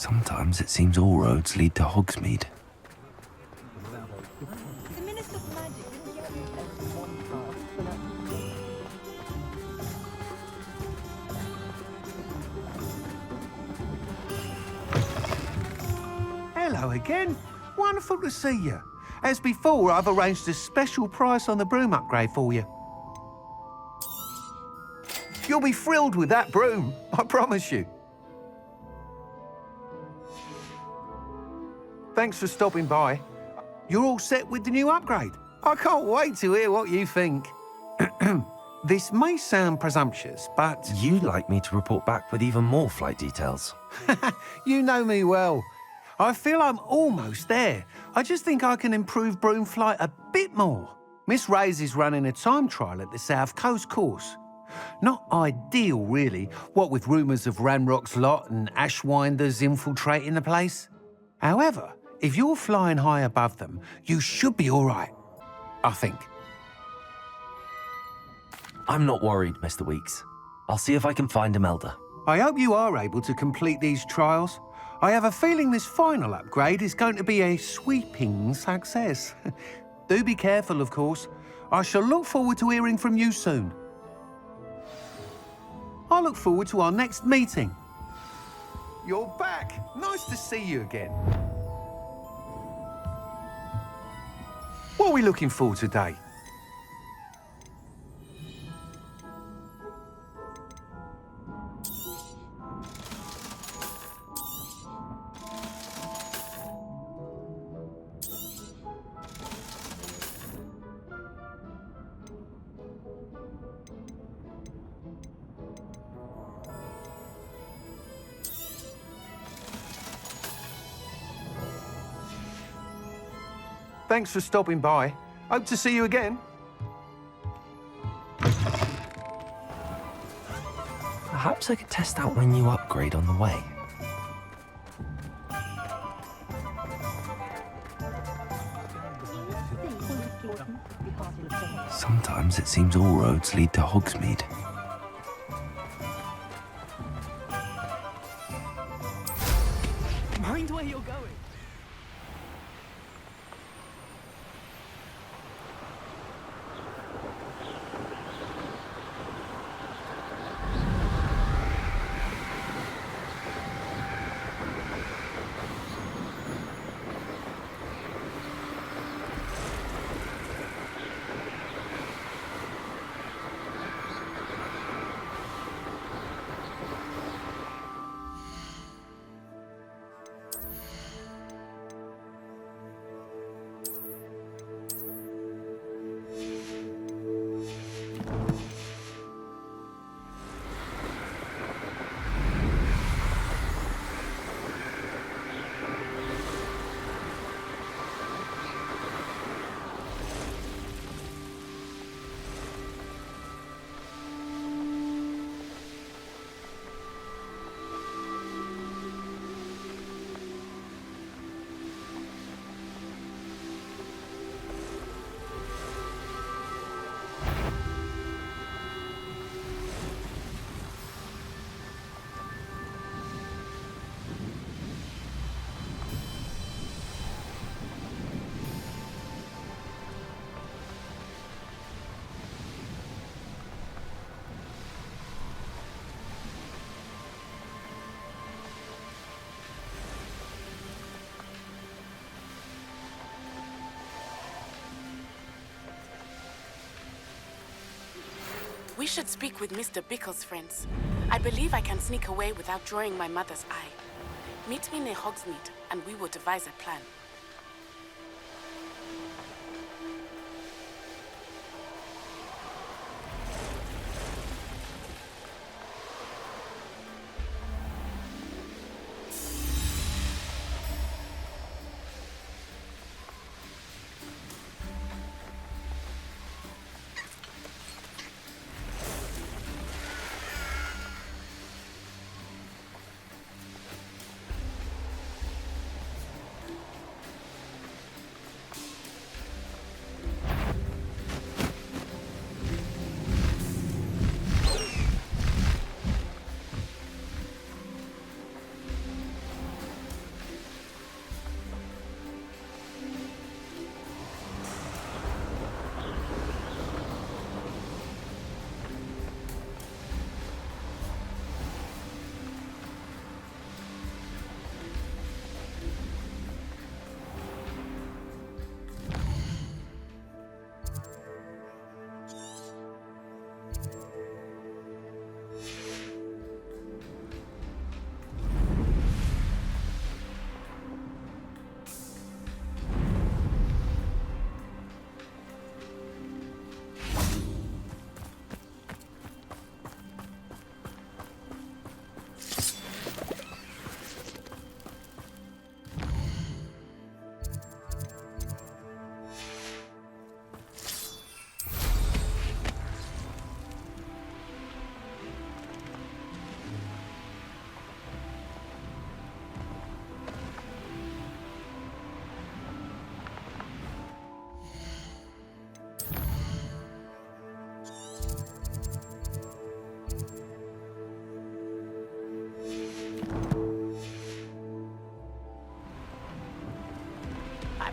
Sometimes it seems all roads lead to Hogsmeade. Hello again. Wonderful to see you. As before, I've arranged a special price on the broom upgrade for you. You'll be thrilled with that broom, I promise you. Thanks for stopping by. You're all set with the new upgrade. I can't wait to hear what you think. This may sound presumptuous, but... You'd like me to report back with even more flight details. You know me well. I feel I'm almost there. I just think I can improve broom flight a bit more. Miss Ray's is running a time trial at the South Coast course. Not ideal, really, what with rumours of Ranrock's lot and Ashwinders infiltrating the place. However, if you're flying high above them, you should be all right, I think. I'm not worried, Mr. Weeks. I'll see if I can find Imelda. I hope you are able to complete these trials. I have a feeling this final upgrade is going to be a sweeping success. Do be careful, of course. I shall look forward to hearing from you soon. I look forward to our next meeting. You're back. Nice to see you again. What are we looking for today? Thanks for stopping by. Hope to see you again. Perhaps I could test out my new upgrade on the way. Sometimes it seems all roads lead to Hogsmeade. Mind where you're going. We should speak with Mr. Bickle's friends. I believe I can sneak away without drawing my mother's eye. Meet me near Hogsmeade, and we will devise a plan.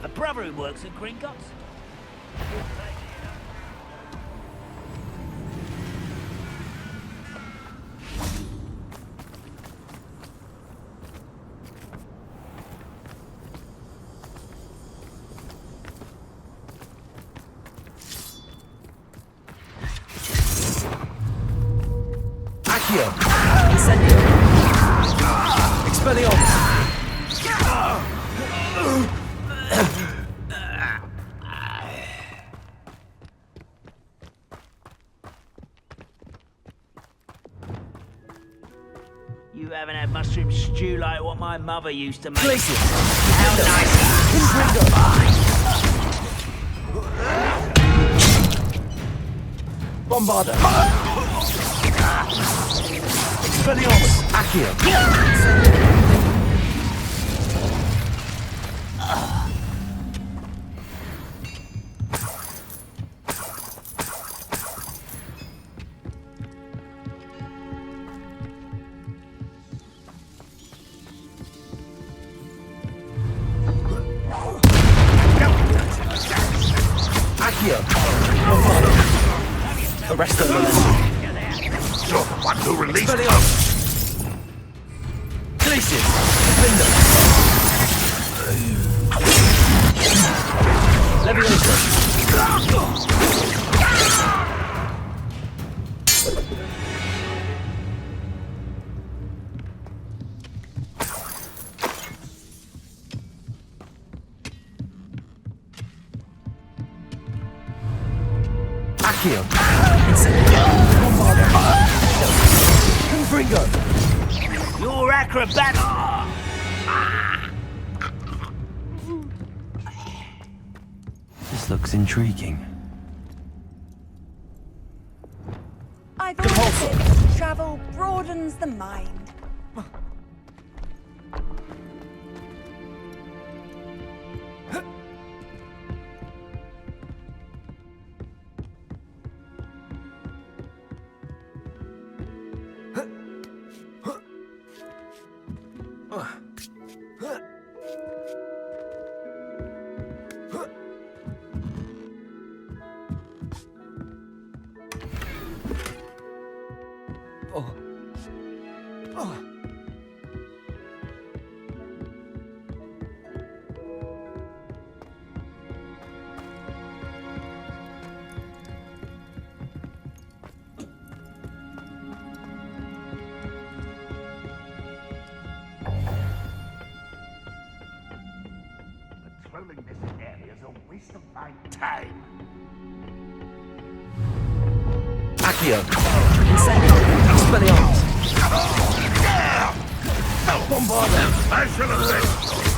have a brother who works at Gringotts. Accio! Incendio! Expelliarmus! You haven't had mushroom stew like what my mother used to make. Glacier! How nice! Bombarda! Expelliarmus! Accio! Accio! Bombarda! Arrest them, You're the one who released them. Glacier! Window! Leviosa! Accio! Incendio! Bombarda! Confringo! You're acrobat! This looks intriguing. I've always said travel broadens the mind. Patrolling this area is a waste of my time. Accio! Incendio! Expelliarmus! Bombarda! I shall arrest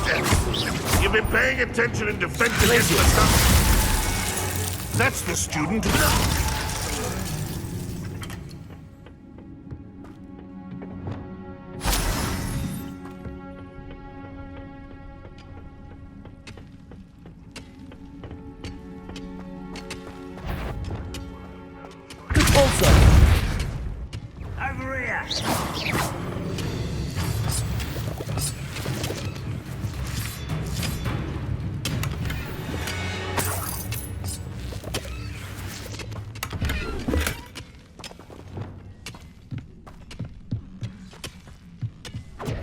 you. You've been paying attention in defense against the stuff. That's the student. Also! Over here!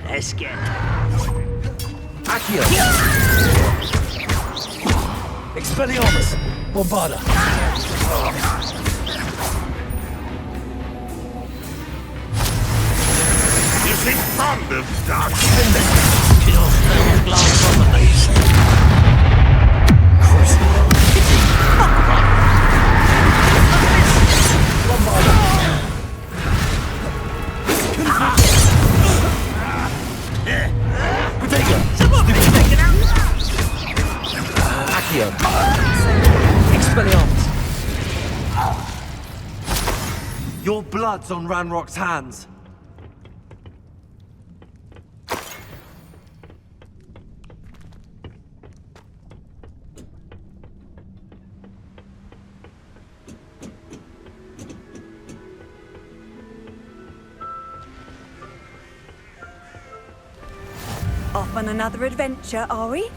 Let's get Accio! Expelliarmus! Bombarda! You seem fond of dark. kills those glass properties. Accio! Expelliarmus! Your blood's on Ranrock's hands. Off on another adventure, are we?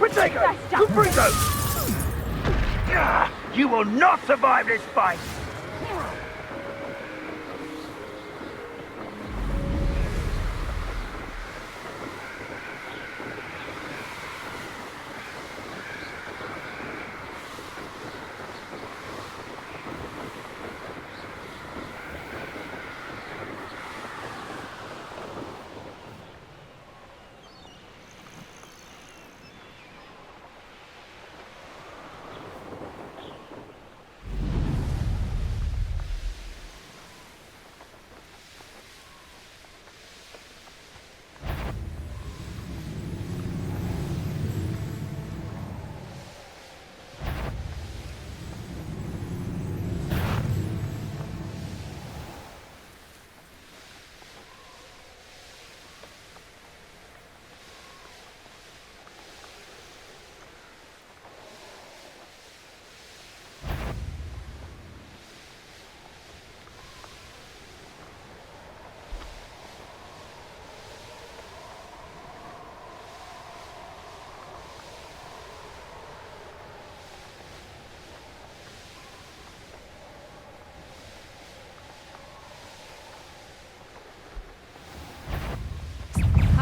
Protego! Confringo! You will not survive this fight!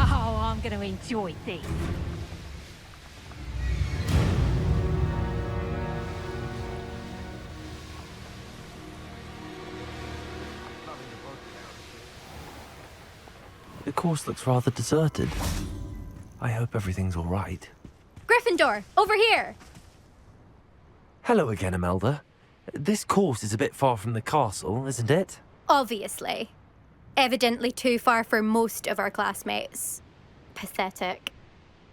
Oh, I'm going to enjoy this. The course looks rather deserted. I hope everything's all right. Gryffindor, over here! Hello again, Imelda. This course is a bit far from the castle, isn't it? Obviously. Evidently too far for most of our classmates. Pathetic.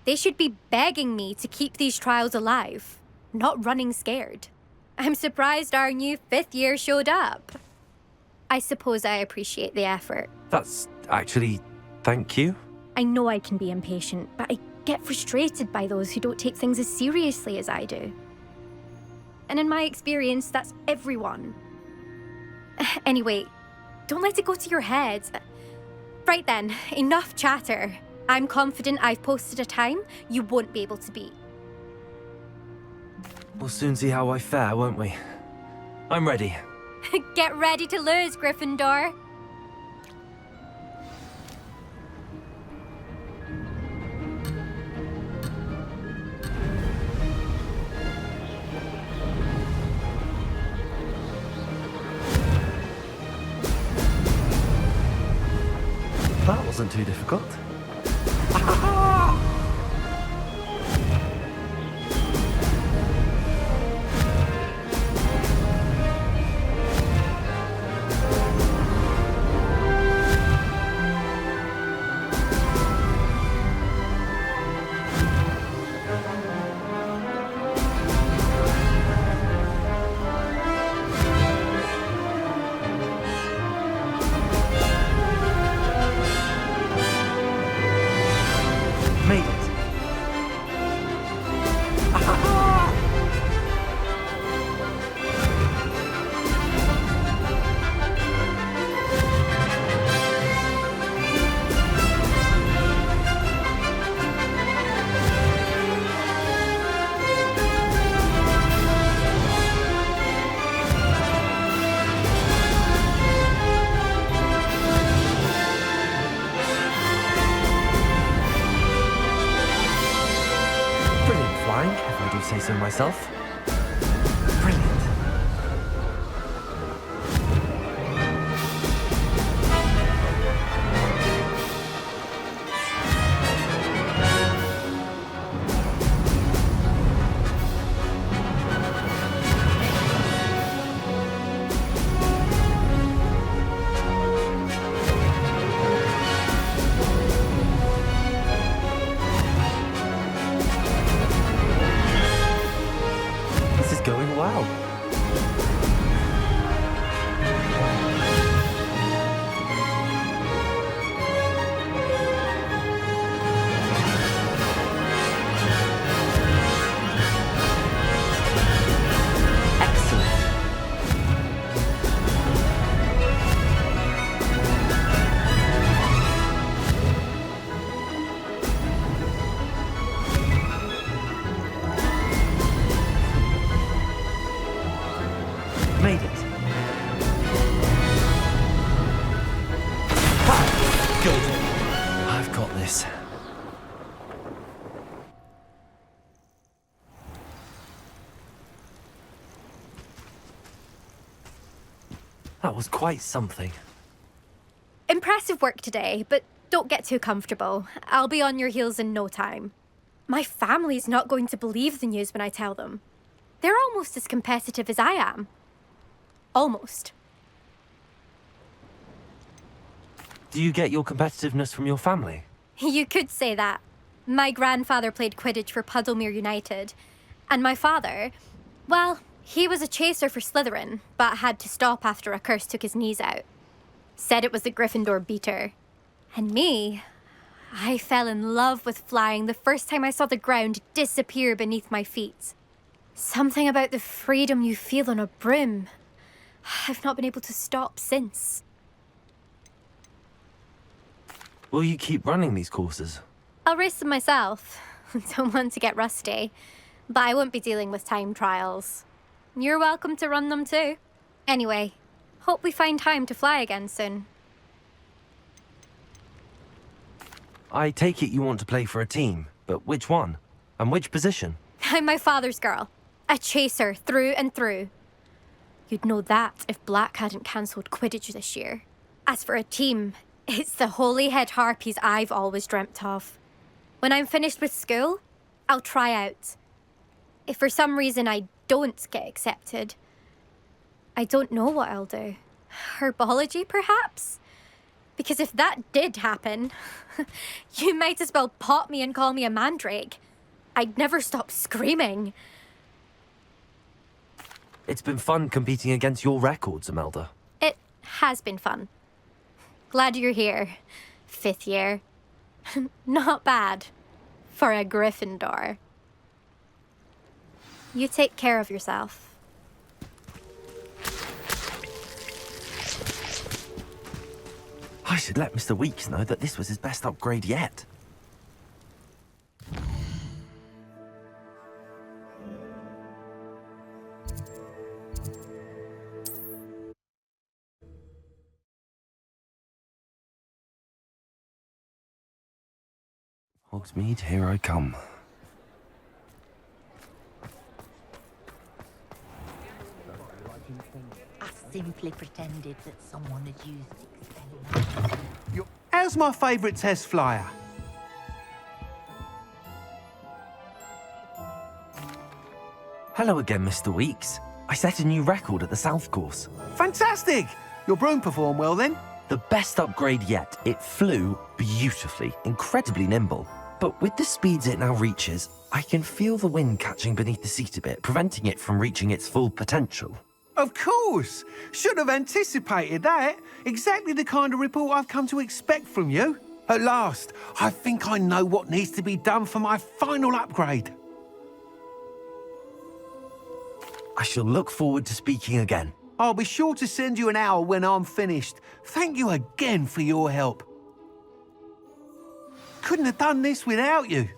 They should be begging me to keep these trials alive, not running scared. I'm surprised our new 5th year showed up. I suppose I appreciate the effort. That's actually... thank you. I know I can be impatient, but I get frustrated by those who don't take things as seriously as I do. And in my experience, that's everyone. Anyway, don't let it go to your head. Right then, enough chatter. I'm confident I've posted a time you won't be able to beat. We'll soon see how I fare, won't we? I'm ready. Get ready to lose, Gryffindor. That wasn't too difficult. Made it. Brilliant flying, if I do say so myself. Brilliant. That was quite something. Impressive work today, but don't get too comfortable. I'll be on your heels in no time. My family's not going to believe the news when I tell them. They're almost as competitive as I am. Almost. Do you get your competitiveness from your family? You could say that. My grandfather played Quidditch for Puddlemere United. And my father, well, he was a chaser for Slytherin, but had to stop after a curse took his knees out. Said it was the Gryffindor beater. And me, I fell in love with flying the first time I saw the ground disappear beneath my feet. Something about the freedom you feel on a broom. I've not been able to stop since. Will you keep running these courses? I'll race them myself. Don't want to get rusty. But I won't be dealing with time trials. You're welcome to run them too. Anyway, hope we find time to fly again soon. I take it you want to play for a team, but which one? And which position? I'm my father's girl. A chaser through and through. You'd know that if Black hadn't cancelled Quidditch this year. As for a team, it's the Holyhead Harpies I've always dreamt of. When I'm finished with school, I'll try out. If for some reason I don't get accepted, I don't know what I'll do. Herbology, perhaps? Because if that did happen, you might as well pot me and call me a mandrake. I'd never stop screaming. It's been fun competing against your records, Imelda. It has been fun. Glad you're here. 5th year. Not bad. For a Gryffindor. You take care of yourself. I should let Mr. Weeks know that this was his best upgrade yet. Hogsmeade, here I come. I simply pretended that someone had used it. How's my favourite test flyer? Hello again, Mr. Weeks. I set a new record at the South Course. Fantastic! Your broom performed well then? The best upgrade yet. It flew beautifully, incredibly nimble. But with the speeds it now reaches, I can feel the wind catching beneath the seat a bit, preventing it from reaching its full potential. Of course! Should have anticipated that. Exactly the kind of report I've come to expect from you. At last, I think I know what needs to be done for my final upgrade. I shall look forward to speaking again. I'll be sure to send you an hour when I'm finished. Thank you again for your help. Couldn't have done this without you.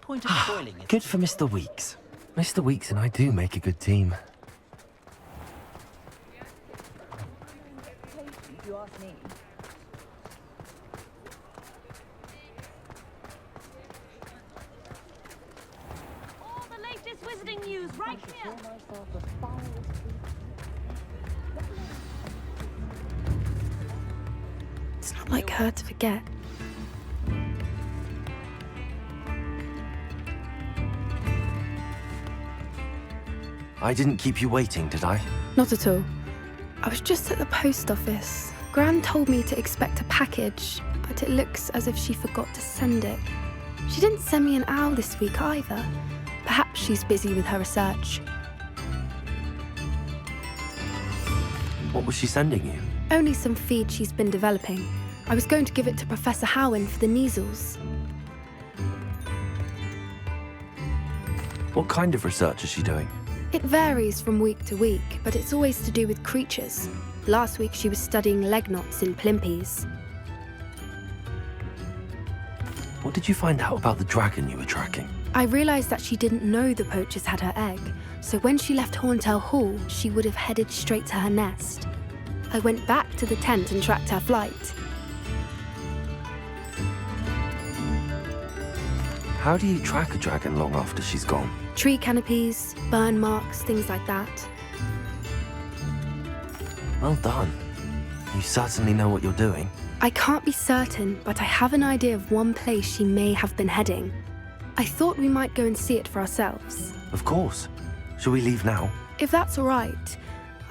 Point of spoiling it. Good for Mr. Weeks. Mr. Weeks and I do make a good team. If you ask me. All the latest wizarding news right here. It's not like her to forget. I didn't keep you waiting, did I? Not at all. I was just at the post office. Gran told me to expect a package, but it looks as if she forgot to send it. She didn't send me an owl this week either. Perhaps she's busy with her research. What was she sending you? Only some feed she's been developing. I was going to give it to Professor Howin for the measles. What kind of research is she doing? It varies from week to week, but it's always to do with creatures. Last week she was studying leg knots in Plimpies. What did you find out about the dragon you were tracking? I realised that she didn't know the poachers had her egg, so when she left Horntail Hall, she would have headed straight to her nest. I went back to the tent and tracked her flight. How do you track a dragon long after she's gone? Tree canopies, burn marks, things like that. Well done. You certainly know what you're doing. I can't be certain, but I have an idea of one place she may have been heading. I thought we might go and see it for ourselves. Of course. Shall we leave now? If that's all right.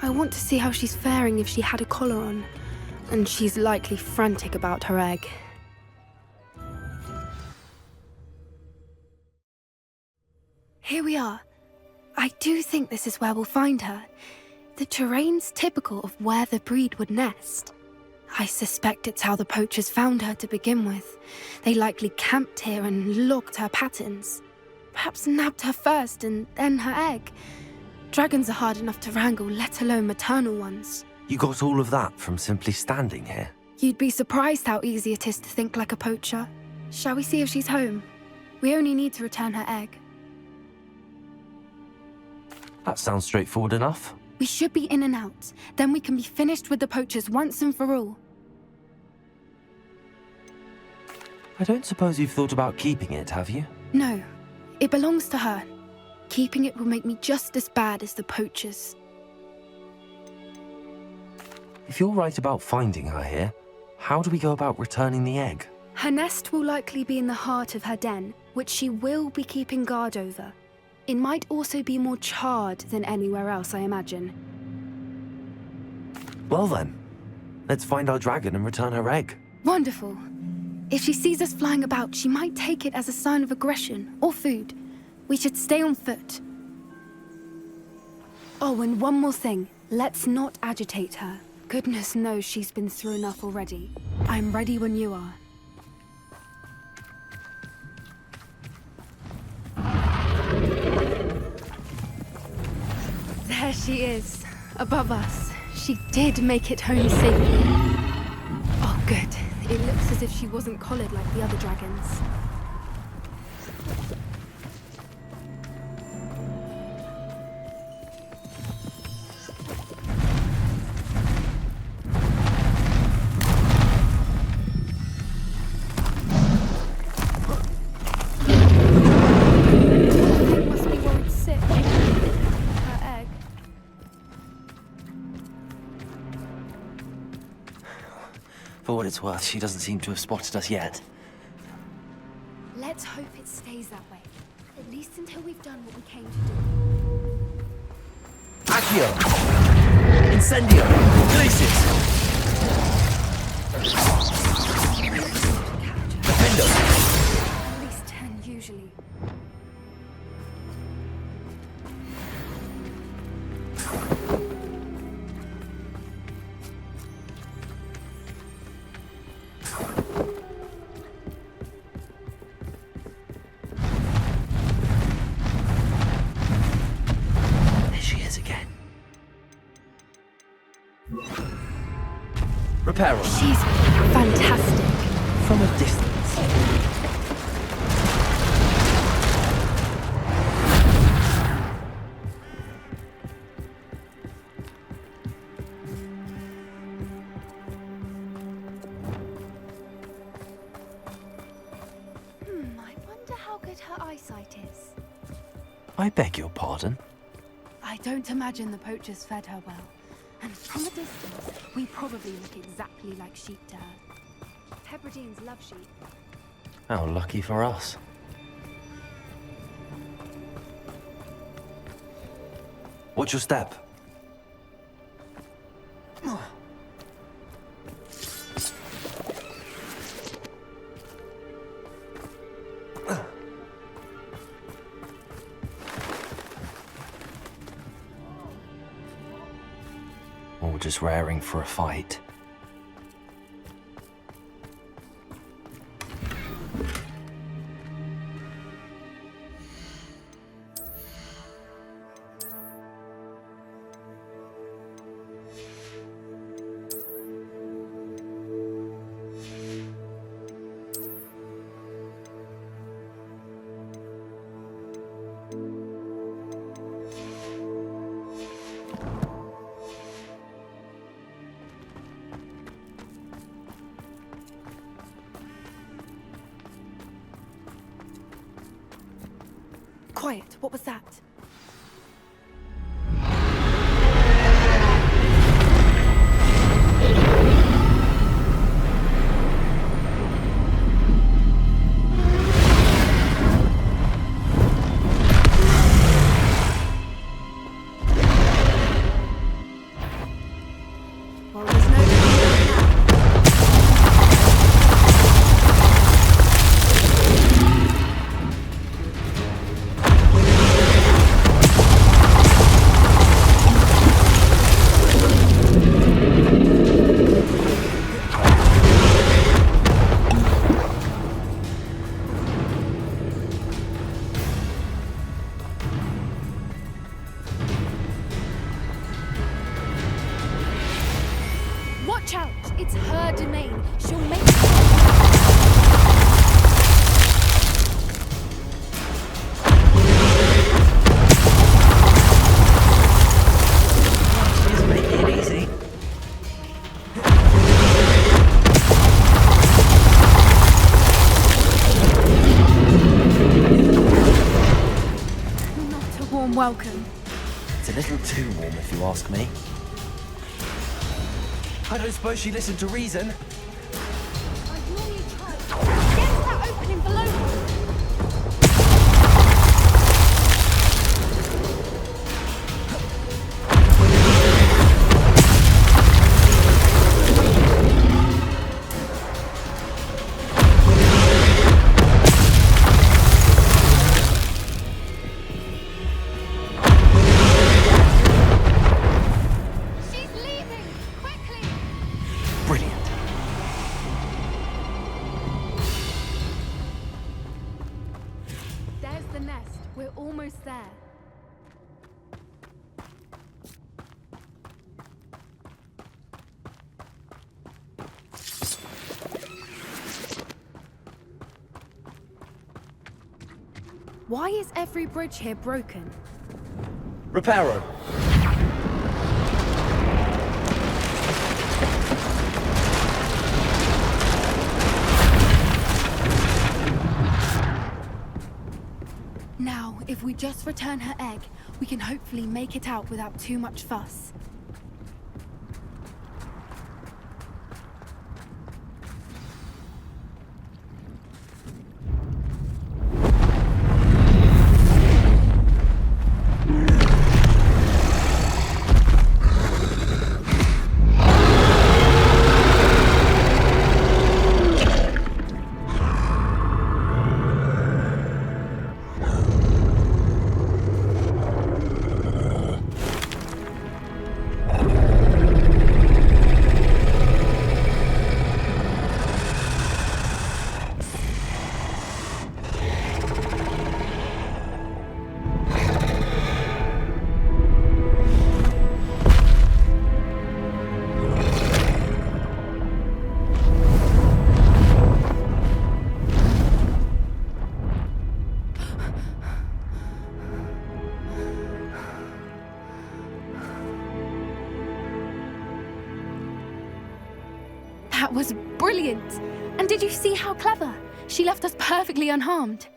I want to see how she's faring if she had a collar on. And she's likely frantic about her egg. Here we are. I do think this is where we'll find her. The terrain's typical of where the breed would nest. I suspect it's how the poachers found her to begin with. They likely camped here and logged her patterns. Perhaps nabbed her first and then her egg. Dragons are hard enough to wrangle, let alone maternal ones. You got all of that from simply standing here? You'd be surprised how easy it is to think like a poacher. Shall we see if she's home? We only need to return her egg. That sounds straightforward enough. We should be in and out. Then we can be finished with the poachers once and for all. I don't suppose you've thought about keeping it, have you? No. It belongs to her. Keeping it will make me just as bad as the poachers. If you're right about finding her here, how do we go about returning the egg? Her nest will likely be in the heart of her den, which she will be keeping guard over. It might also be more charred than anywhere else, I imagine. Well then, let's find our dragon and return her egg. Wonderful. If she sees us flying about, she might take it as a sign of aggression or food. We should stay on foot. Oh, and one more thing. Let's not agitate her. Goodness knows she's been through enough already. I'm ready when you are. There she is, above us. She did make it home safely. Oh, good. It looks as if she wasn't collared like the other dragons. Must be worried sick. Her egg. For what it's worth, she doesn't seem to have spotted us yet. Let's hope it stays that way. At least until we've done what we came to do. Accio! Incendio! Glacis! Defendo! At least 10 usually. There she is again. Reparo. She's fantastic. From a distance. I wonder how good her eyesight is. I beg your pardon? I don't imagine the poachers fed her well. And from a distance, we probably look exactly like sheep to her. Hebrideans love sheep. How lucky for us. What's your step? Or just raring for a fight. Quiet, what was that? Well, there's no Watch out! It's her domain. She'll make She's making it easy. not a warm welcome. It's a little too warm, if you ask me. I don't suppose she listened to reason. I'd normally try. Get to that opening below me. She's leaving! Quickly! Brilliant. There's the nest. We're almost there. Why is every bridge here broken? Reparo. Now, if we just return her egg, we can hopefully make it out without too much fuss. That was brilliant! And did you see how clever? She left us perfectly unharmed.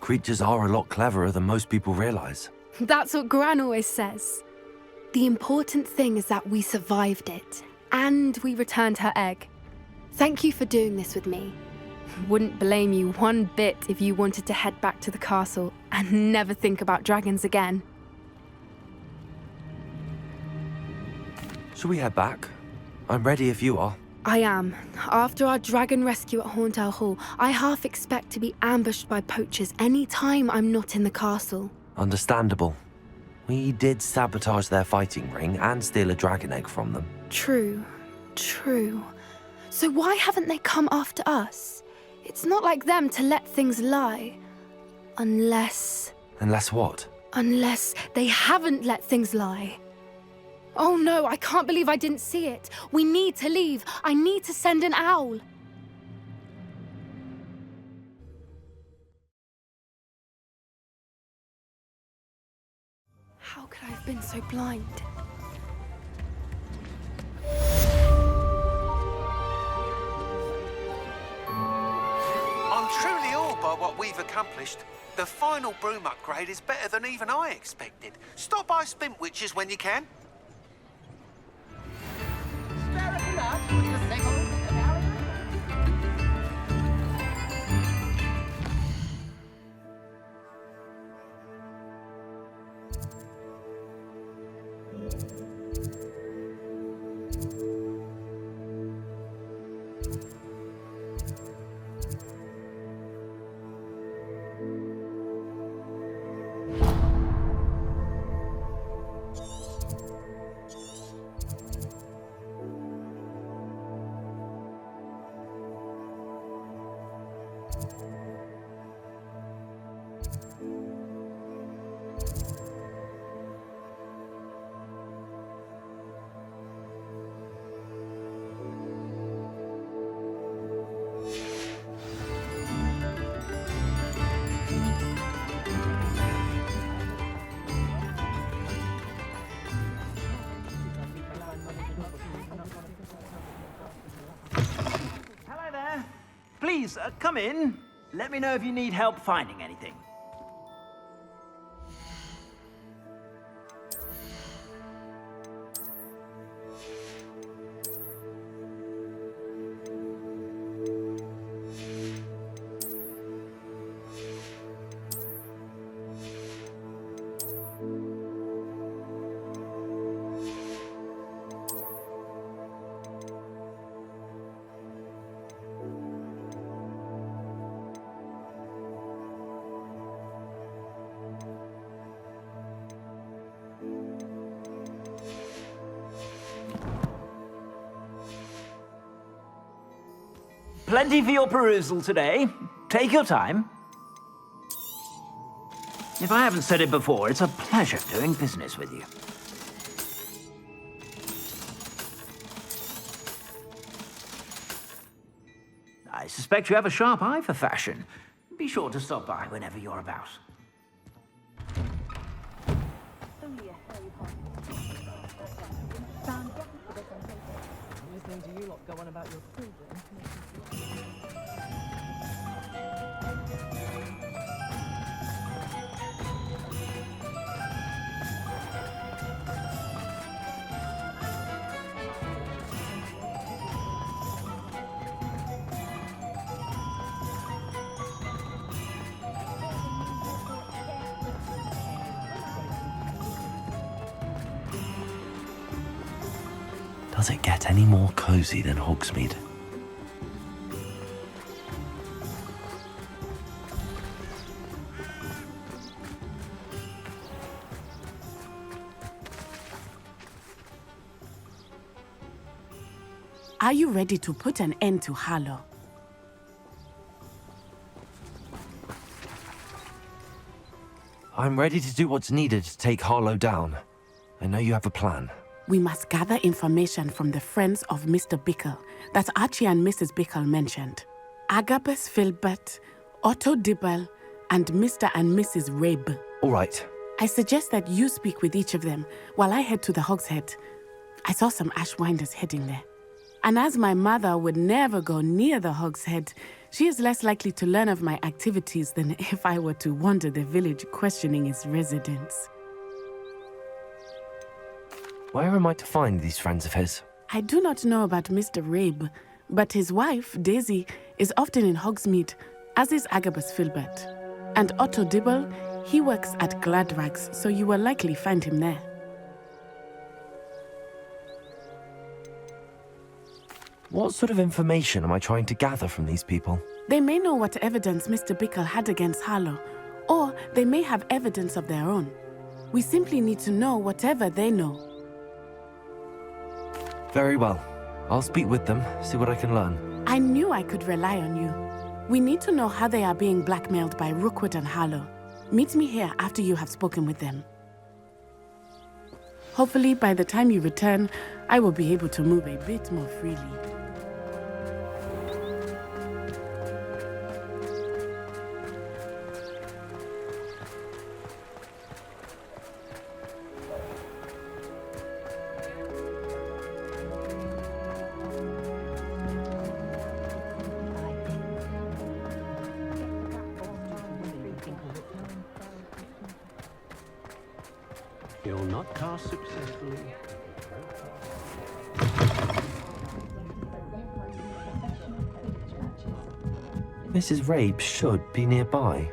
Creatures are a lot cleverer than most people realize. That's what Gran always says. The important thing is that we survived it, and we returned her egg. Thank you for doing this with me. Wouldn't blame you one bit if you wanted to head back to the castle and never think about dragons again. Shall we head back? I'm ready if you are. I am. After our dragon rescue at Hauntow Hall, I half expect to be ambushed by poachers any time I'm not in the castle. Understandable. We did sabotage their fighting ring and steal a dragon egg from them. True. So why haven't they come after us? It's not like them to let things lie. Unless what? Unless they haven't let things lie. Oh no, I can't believe I didn't see it. We need to leave. I need to send an owl. How could I have been so blind? I'm truly awed by what we've accomplished. The final broom upgrade is better than even I expected. Stop by Spintwitches when you can. Hello there. Please, come in. Let me know if you need help finding anything. Plenty for your perusal today. Take your time. If I haven't said it before, it's a pleasure doing business with you. I suspect you have a sharp eye for fashion. Be sure to stop by whenever you're about. Listening to you lot go on about your children. Does it get any more cozy than Hogsmeade? Are you ready to put an end to Harlow? I'm ready to do what's needed to take Harlow down. I know you have a plan. We must gather information from the friends of Mr. Bickle that Archie and Mrs. Bickle mentioned. Agabus Filbert, Otto Dibble, and Mr. and Mrs. Rabe. All right. I suggest that you speak with each of them while I head to the Hogshead. I saw some Ashwinders heading there. And as my mother would never go near the Hogshead, she is less likely to learn of my activities than if I were to wander the village questioning its residents. Where am I to find these friends of his? I do not know about Mr. Rabe, but his wife, Daisy, is often in Hogsmeade, as is Agabus Filbert. And Otto Dibble, he works at Gladrags, so you will likely find him there. What sort of information am I trying to gather from these people? They may know what evidence Mr. Bickle had against Harlow, or they may have evidence of their own. We simply need to know whatever they know. Very well. I'll speak with them, see what I can learn. I knew I could rely on you. We need to know how they are being blackmailed by Rookwood and Harlow. Meet me here after you have spoken with them. Hopefully, by the time you return, I will be able to move a bit more freely. You'll not cast successfully. Mrs. Rabe should be nearby.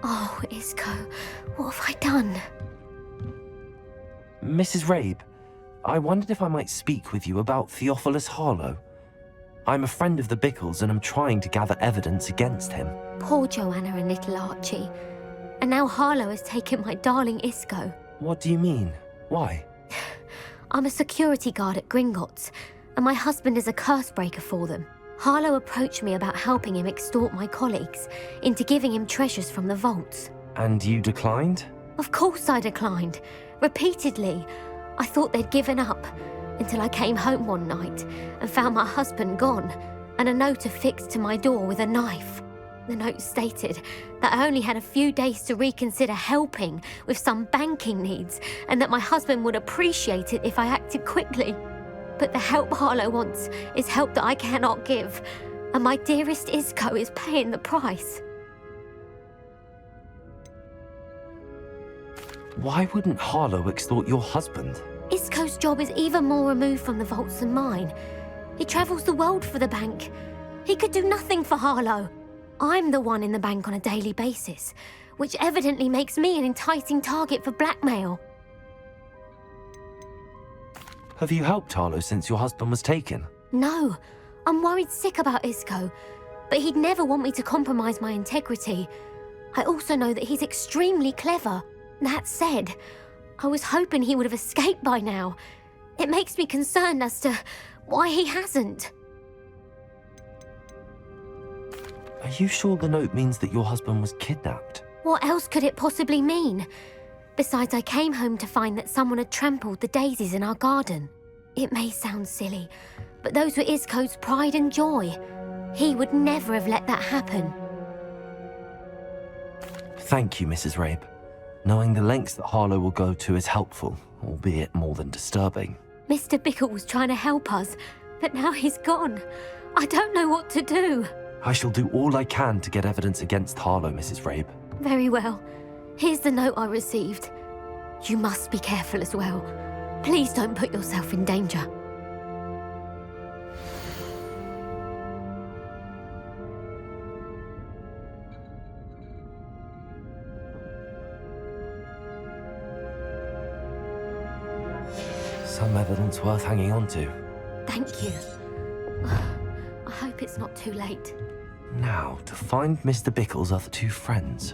Oh, Isko, what have I done? Mrs. Rabe, I wondered if I might speak with you about Theophilus Harlow. I'm a friend of the Bickles and I'm trying to gather evidence against him. Poor Joanna and little Archie. And now Harlow has taken my darling Isko. What do you mean? Why? I'm a security guard at Gringotts, and my husband is a curse breaker for them. Harlow approached me about helping him extort my colleagues into giving him treasures from the vaults. And you declined? Of course I declined. Repeatedly. I thought they'd given up, until I came home one night and found my husband gone, and a note affixed to my door with a knife. The note stated that I only had a few days to reconsider helping with some banking needs, and that my husband would appreciate it if I acted quickly. But the help Harlow wants is help that I cannot give, and my dearest Isko is paying the price. Why wouldn't Harlow extort your husband? Isko's job is even more removed from the vaults than mine. He travels the world for the bank. He could do nothing for Harlow. I'm the one in the bank on a daily basis, which evidently makes me an enticing target for blackmail. Have you helped Harlow since your husband was taken? No, I'm worried sick about Isko, but he'd never want me to compromise my integrity. I also know that he's extremely clever. That said, I was hoping he would have escaped by now. It makes me concerned as to why he hasn't. Are you sure the note means that your husband was kidnapped? What else could it possibly mean? Besides, I came home to find that someone had trampled the daisies in our garden. It may sound silly, but those were Isko's pride and joy. He would never have let that happen. Thank you, Mrs. Rabe. Knowing the lengths that Harlow will go to is helpful, albeit more than disturbing. Mr. Bickle was trying to help us, but now he's gone. I don't know what to do. I shall do all I can to get evidence against Harlow, Mrs. Rabe. Very well. Here's the note I received. You must be careful as well. Please don't put yourself in danger. Some evidence worth hanging on to. Thank you. I hope it's not too late. Now, to find Mr. Bickle's other two friends.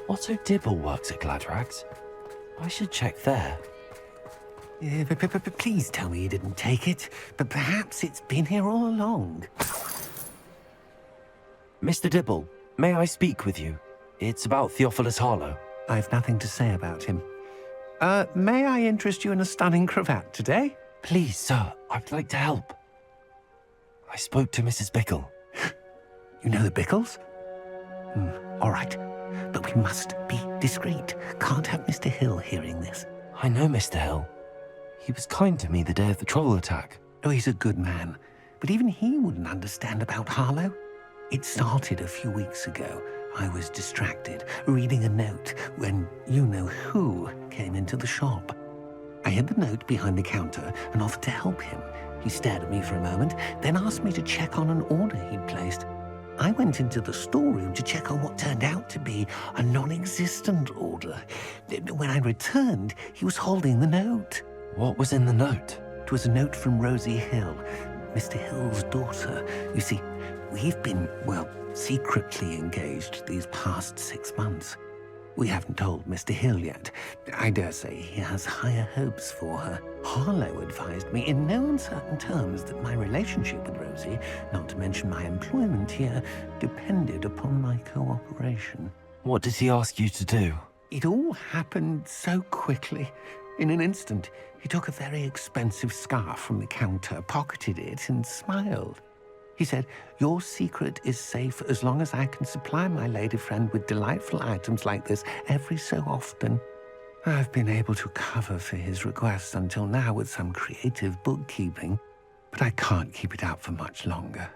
Otto Dibble works at Gladrags. I should check there. Please tell me you didn't take it, but perhaps it's been here all along. Mr. Dibble, may I speak with you? It's about Theophilus Harlow. I've nothing to say about him. May I interest you in a stunning cravat today? Please, sir, I'd like to help. I spoke to Mrs. Bickle. You know the Bickles? All right. But we must be discreet. Can't have Mr. Hill hearing this. I know Mr. Hill. He was kind to me the day of the troll attack. Oh, he's a good man. But even he wouldn't understand about Harlow. It started a few weeks ago. I was distracted, reading a note, when you-know-who came into the shop. I hid the note behind the counter and offered to help him. He stared at me for a moment, then asked me to check on an order he'd placed. I went into the storeroom to check on what turned out to be a non-existent order. When I returned, he was holding the note. What was in the note? It was a note from Rosie Hill, Mr. Hill's daughter. You see, we've been, secretly engaged these past 6 months. We haven't told Mr. Hill yet. I dare say he has higher hopes for her. Harlow advised me in no uncertain terms that my relationship with Rosie, not to mention my employment here, depended upon my cooperation. What did he ask you to do? It all happened so quickly. In an instant, he took a very expensive scarf from the counter, pocketed it, and smiled. He said, "Your secret is safe as long as I can supply my lady friend with delightful items like this every so often." I've been able to cover for his requests until now with some creative bookkeeping, but I can't keep it out for much longer.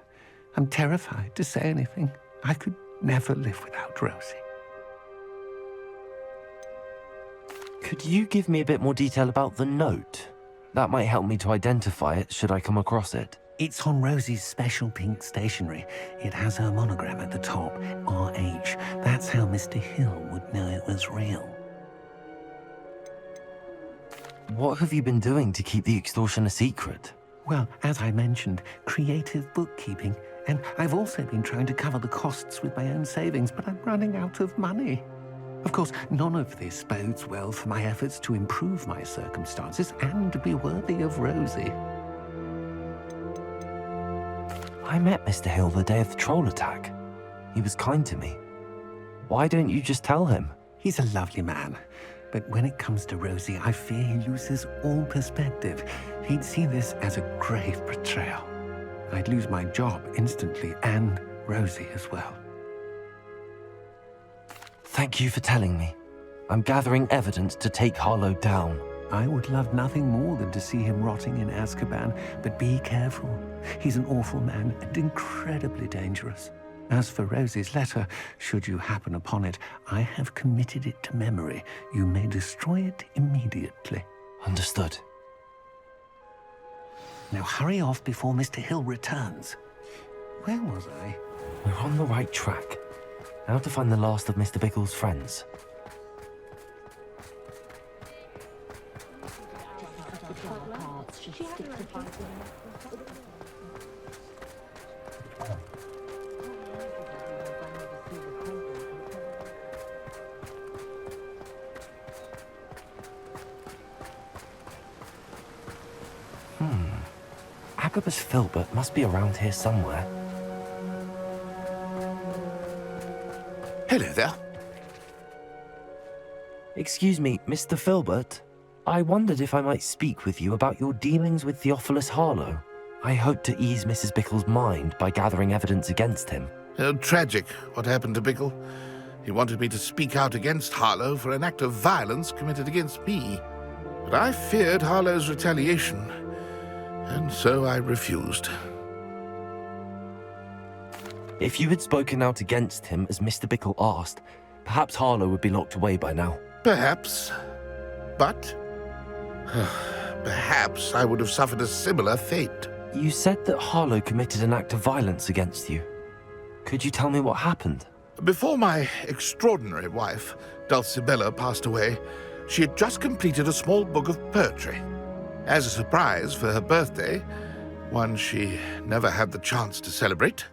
I'm terrified to say anything. I could never live without Rosie. Could you give me a bit more detail about the note? That might help me to identify it should I come across it. It's on Rosie's special pink stationery. It has her monogram at the top, RH. That's how Mr. Hill would know it was real. What have you been doing to keep the extortion a secret? Well, as I mentioned, creative bookkeeping. And I've also been trying to cover the costs with my own savings, but I'm running out of money. Of course, none of this bodes well for my efforts to improve my circumstances and to be worthy of Rosie. I met Mr. Hill the day of the troll attack. He was kind to me. Why don't you just tell him? He's a lovely man. But when it comes to Rosie, I fear he loses all perspective. He'd see this as a grave betrayal. I'd lose my job instantly, and Rosie as well. Thank you for telling me. I'm gathering evidence to take Harlow down. I would love nothing more than to see him rotting in Azkaban, but be careful. He's an awful man and incredibly dangerous. As for Rosie's letter, should you happen upon it, I have committed it to memory. You may destroy it immediately. Understood. Now hurry off before Mr. Hill returns. Where was I? We're on the right track. Now to find the last of Mr. Bickle's friends. Agabus Filbert must be around here somewhere. Hello there. Excuse me, Mr. Filbert. I wondered if I might speak with you about your dealings with Theophilus Harlow. I hope to ease Mrs. Bickle's mind by gathering evidence against him. Tragic what happened to Bickle. He wanted me to speak out against Harlow for an act of violence committed against me. But I feared Harlow's retaliation, and so I refused. If you had spoken out against him as Mr. Bickle asked, perhaps Harlow would be locked away by now. Perhaps. But perhaps I would have suffered a similar fate. You said that Harlow committed an act of violence against you. Could you tell me what happened? Before my extraordinary wife, Dulcibella, passed away, she had just completed a small book of poetry. As a surprise for her birthday, one she never had the chance to celebrate,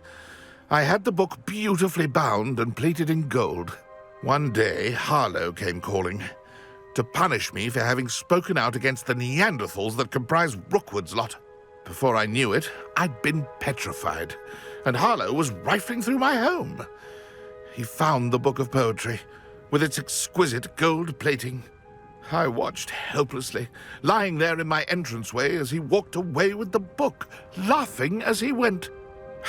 I had the book beautifully bound and plated in gold. One day, Harlow came calling to punish me for having spoken out against the Neanderthals that comprise Rookwood's lot. Before I knew it, I'd been petrified, and Harlow was rifling through my home. He found the book of poetry, with its exquisite gold plating. I watched helplessly, lying there in my entranceway as he walked away with the book, laughing as he went.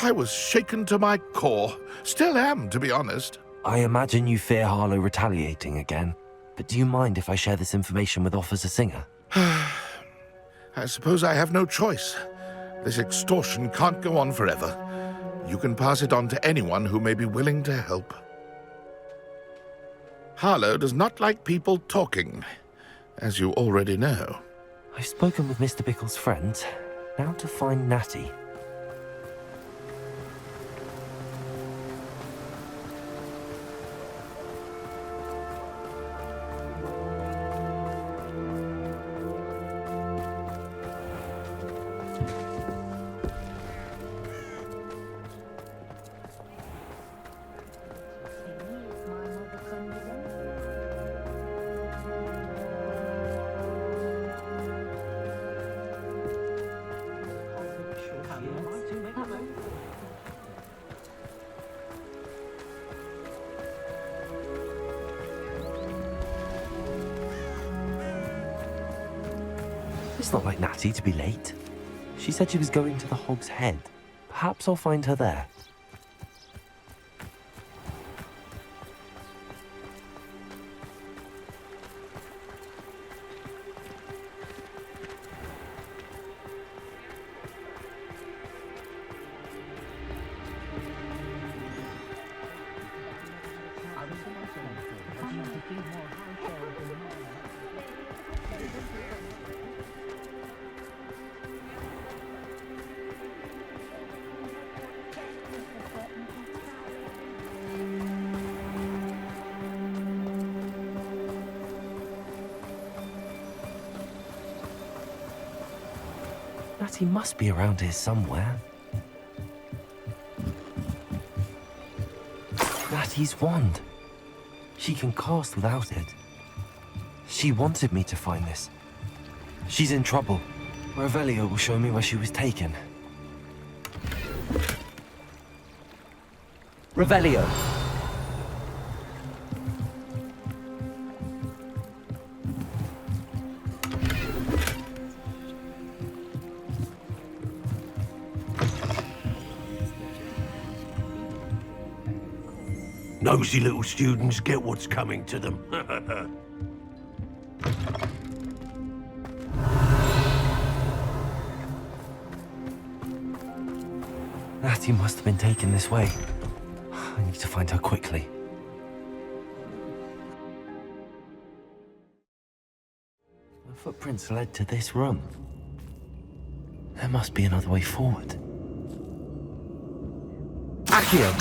I was shaken to my core. Still am, to be honest. I imagine you fear Harlow retaliating again, but do you mind if I share this information with Officer Singer? I suppose I have no choice. This extortion can't go on forever. You can pass it on to anyone who may be willing to help. Harlow does not like people talking, as you already know. I've spoken with Mr. Bickle's friends. Now to find Natty. That's not like Natty to be late. She said she was going to the Hog's Head. Perhaps I'll find her there. Natty must be around here somewhere. Natty's wand. She can cast without it. She wanted me to find this. She's in trouble. Revelio will show me where she was taken. Revelio. Nosy little students get what's coming to them. Natty must have been taken this way. I need to find her quickly. The footprints led to this room. There must be another way forward. Accio!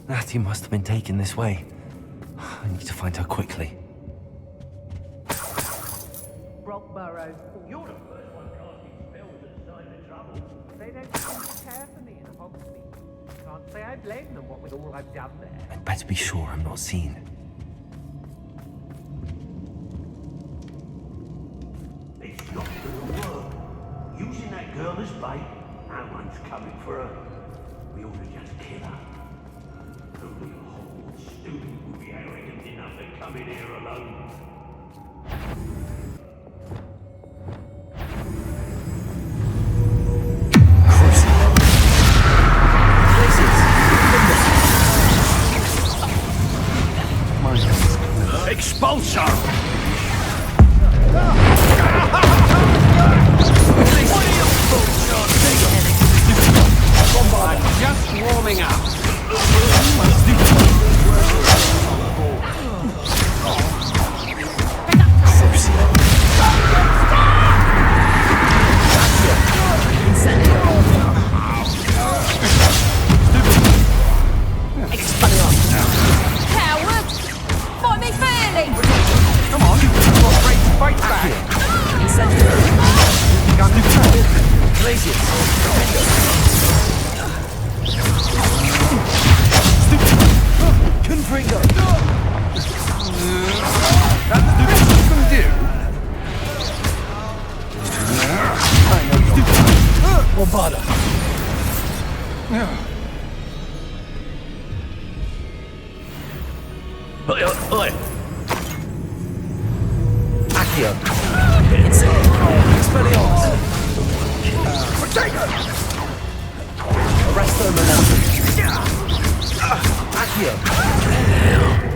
Natty must have been taken this way. I need to find her quickly. Rockburrow. You're the first one casting spells at a sign of trouble. They don't seem to care for me in Hogsmeade. Can't say I blame them, what with all I've done there. I'd better be sure I'm not seen. It's not gonna work. Using that girl as bait, no one's coming for her. We ought to just kill her. Only a Hogwarts student would be arrogant enough to come in here alone. Expulsor! Just warming up.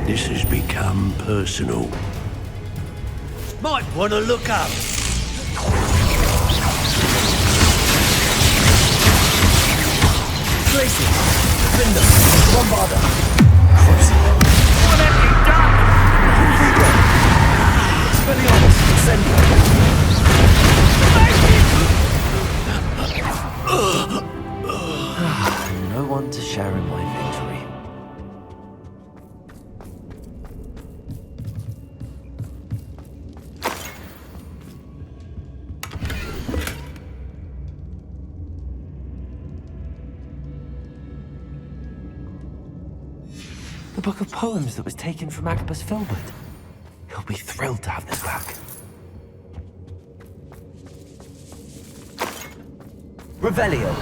This has become personal. Might want to look up. Tracy! Defender! Bombarder! What have you done? Expelliarmus! Incendio! No one to share in my victory. The book of poems that was taken from Agabus Filbert. He'll be thrilled to have this back. Revelio.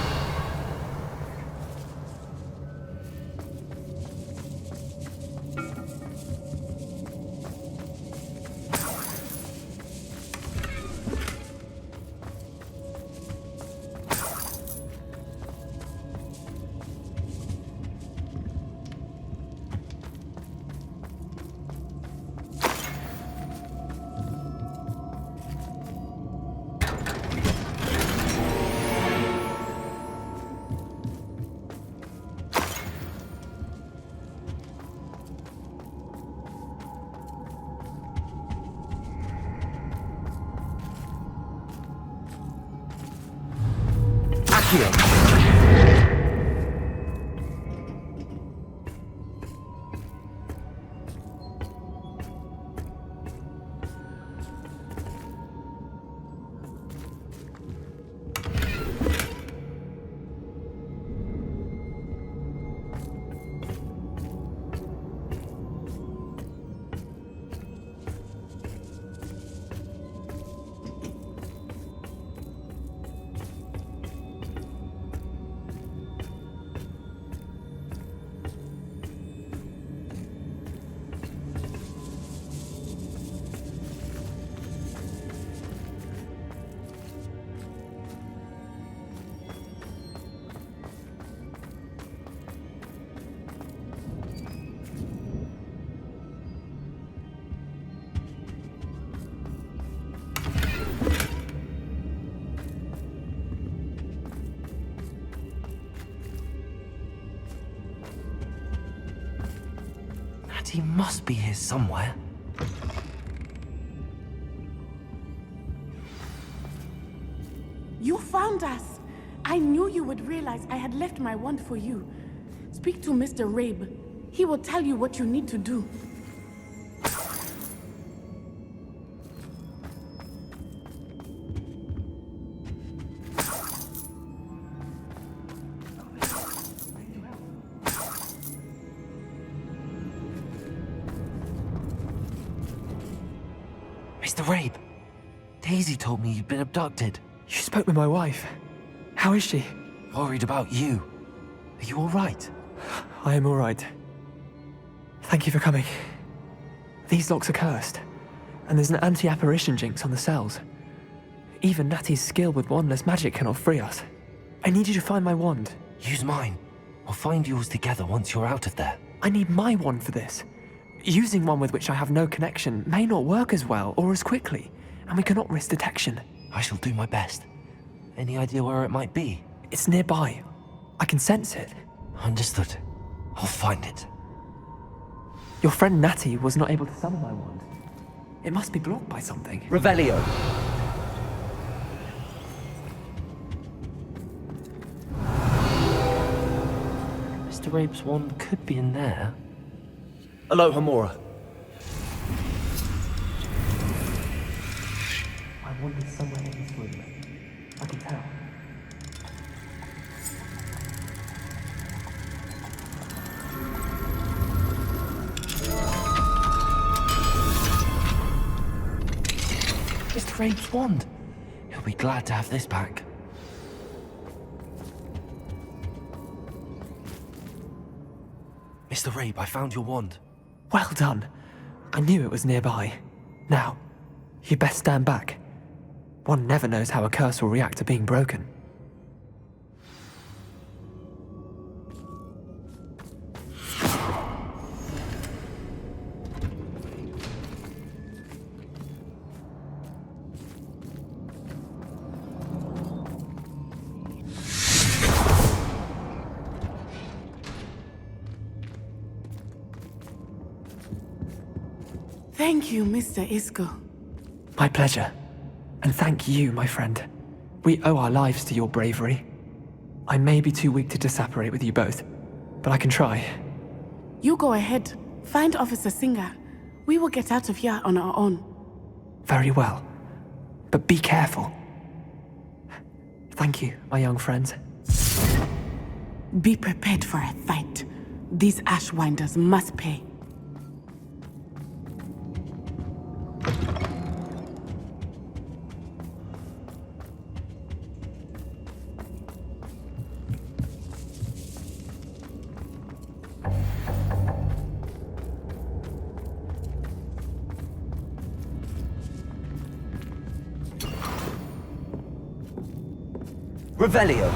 He must be here somewhere. You found us! I knew you would realize I had left my wand for you. Speak to Mr. Rabe. He will tell you what you need to do. Mr. Rabe, Daisy told me you'd been abducted. You spoke with my wife. How is she? Worried about you. Are you all right? I am all right. Thank you for coming. These locks are cursed, and there's an anti-apparition jinx on the cells. Even Natty's skill with wandless magic cannot free us. I need you to find my wand. Use mine. We'll find yours together once you're out of there. I need my wand for this. Using one with which I have no connection may not work as well or as quickly, and we cannot risk detection. I shall do my best. Any idea where it might be? It's nearby. I can sense it. Understood. I'll find it. Your friend Natty was not able to summon my wand. It must be blocked by something. Revelio. Mr. Rabe's wand could be in there. Aloha Mora. My wand is somewhere in this room. I can tell. Mr. Rabe's wand. He'll be glad to have this back. Mr. Rabe, I found your wand. Well done. I knew it was nearby. Now, you best stand back. One never knows how a curse will react to being broken. Thank you, Mr. Isko. My pleasure. And thank you, my friend. We owe our lives to your bravery. I may be too weak to disapparate with you both, but I can try. You go ahead. Find Officer Singer. We will get out of here on our own. Very well. But be careful. Thank you, my young friends. Be prepared for a fight. These Ashwinders must pay. Revelio.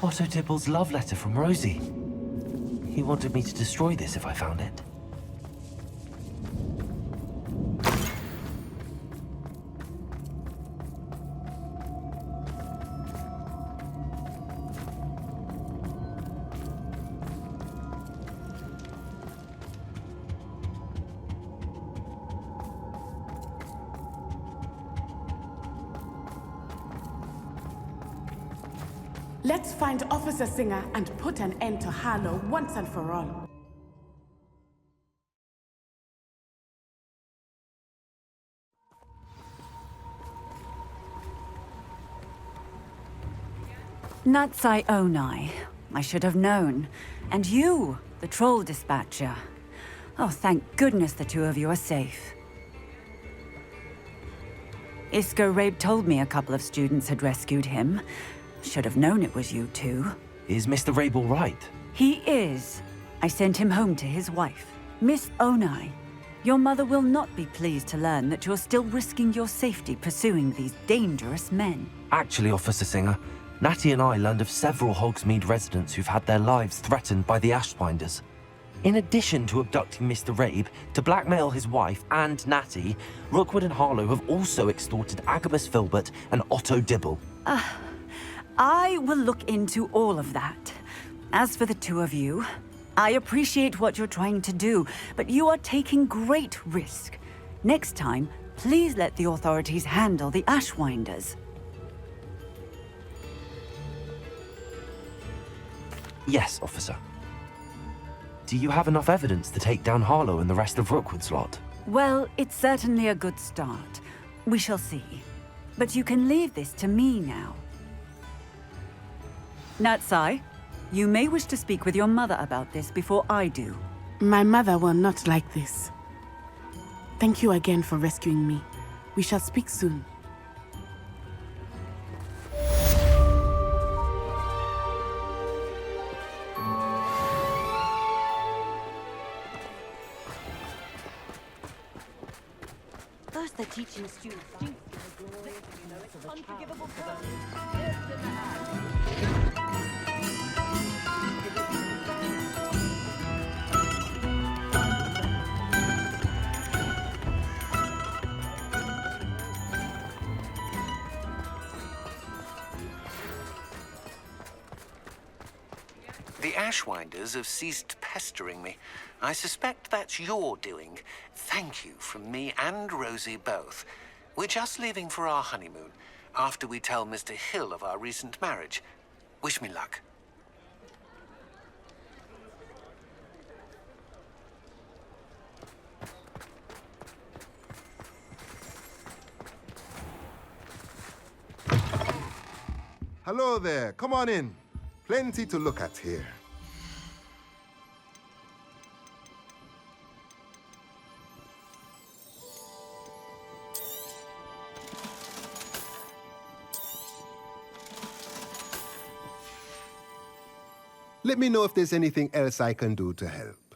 Otto Dibble's love letter from Rosie. He wanted me to destroy this if I found it. Let's find Officer Singer and put an end to Harlow once and for all. Natsai Onai. I should have known. And you, the troll dispatcher. Oh, thank goodness the two of you are safe. Isko Rabe told me a couple of students had rescued him. Should have known it was you two. Is Mr. Rabe all right? He is. I sent him home to his wife. Miss Onai, your mother will not be pleased to learn that you're still risking your safety pursuing these dangerous men. Actually, Officer Singer, Natty and I learned of several Hogsmeade residents who've had their lives threatened by the Ashwinders. In addition to abducting Mr. Rabe to blackmail his wife and Natty, Rookwood and Harlow have also extorted Agabus Filbert and Otto Dibble. I will look into all of that. As for the two of you, I appreciate what you're trying to do, but you are taking great risk. Next time, please let the authorities handle the Ashwinders. Yes, officer. Do you have enough evidence to take down Harlow and the rest of Rookwood's lot? Well, it's certainly a good start. We shall see. But you can leave this to me now. Natsai, you may wish to speak with your mother about this before I do. My mother will not like this. Thank you again for rescuing me. We shall speak soon. First they're teaching students. Unforgivable The Ashwinders have ceased pestering me. I suspect that's your doing. Thank you from me and Rosie both. We're just leaving for our honeymoon, after we tell Mr. Hill of our recent marriage. Wish me luck. Hello there. Come on in. Plenty to look at here. Let me know if there's anything else I can do to help.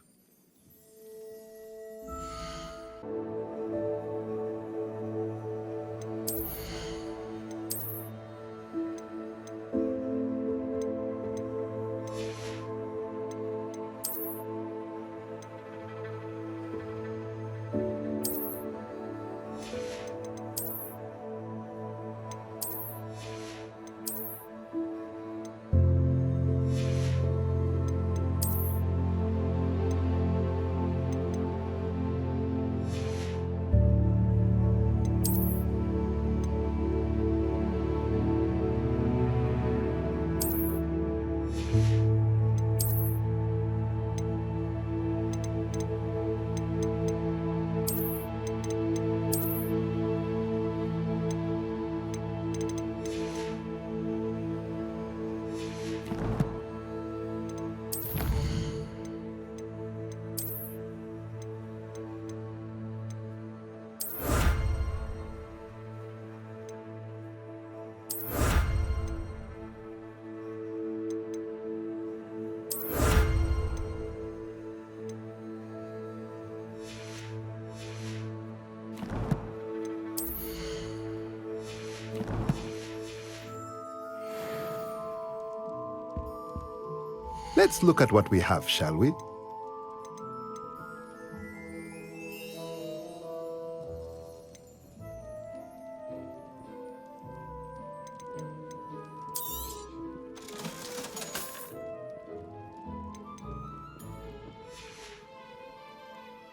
Let's look at what we have, shall we?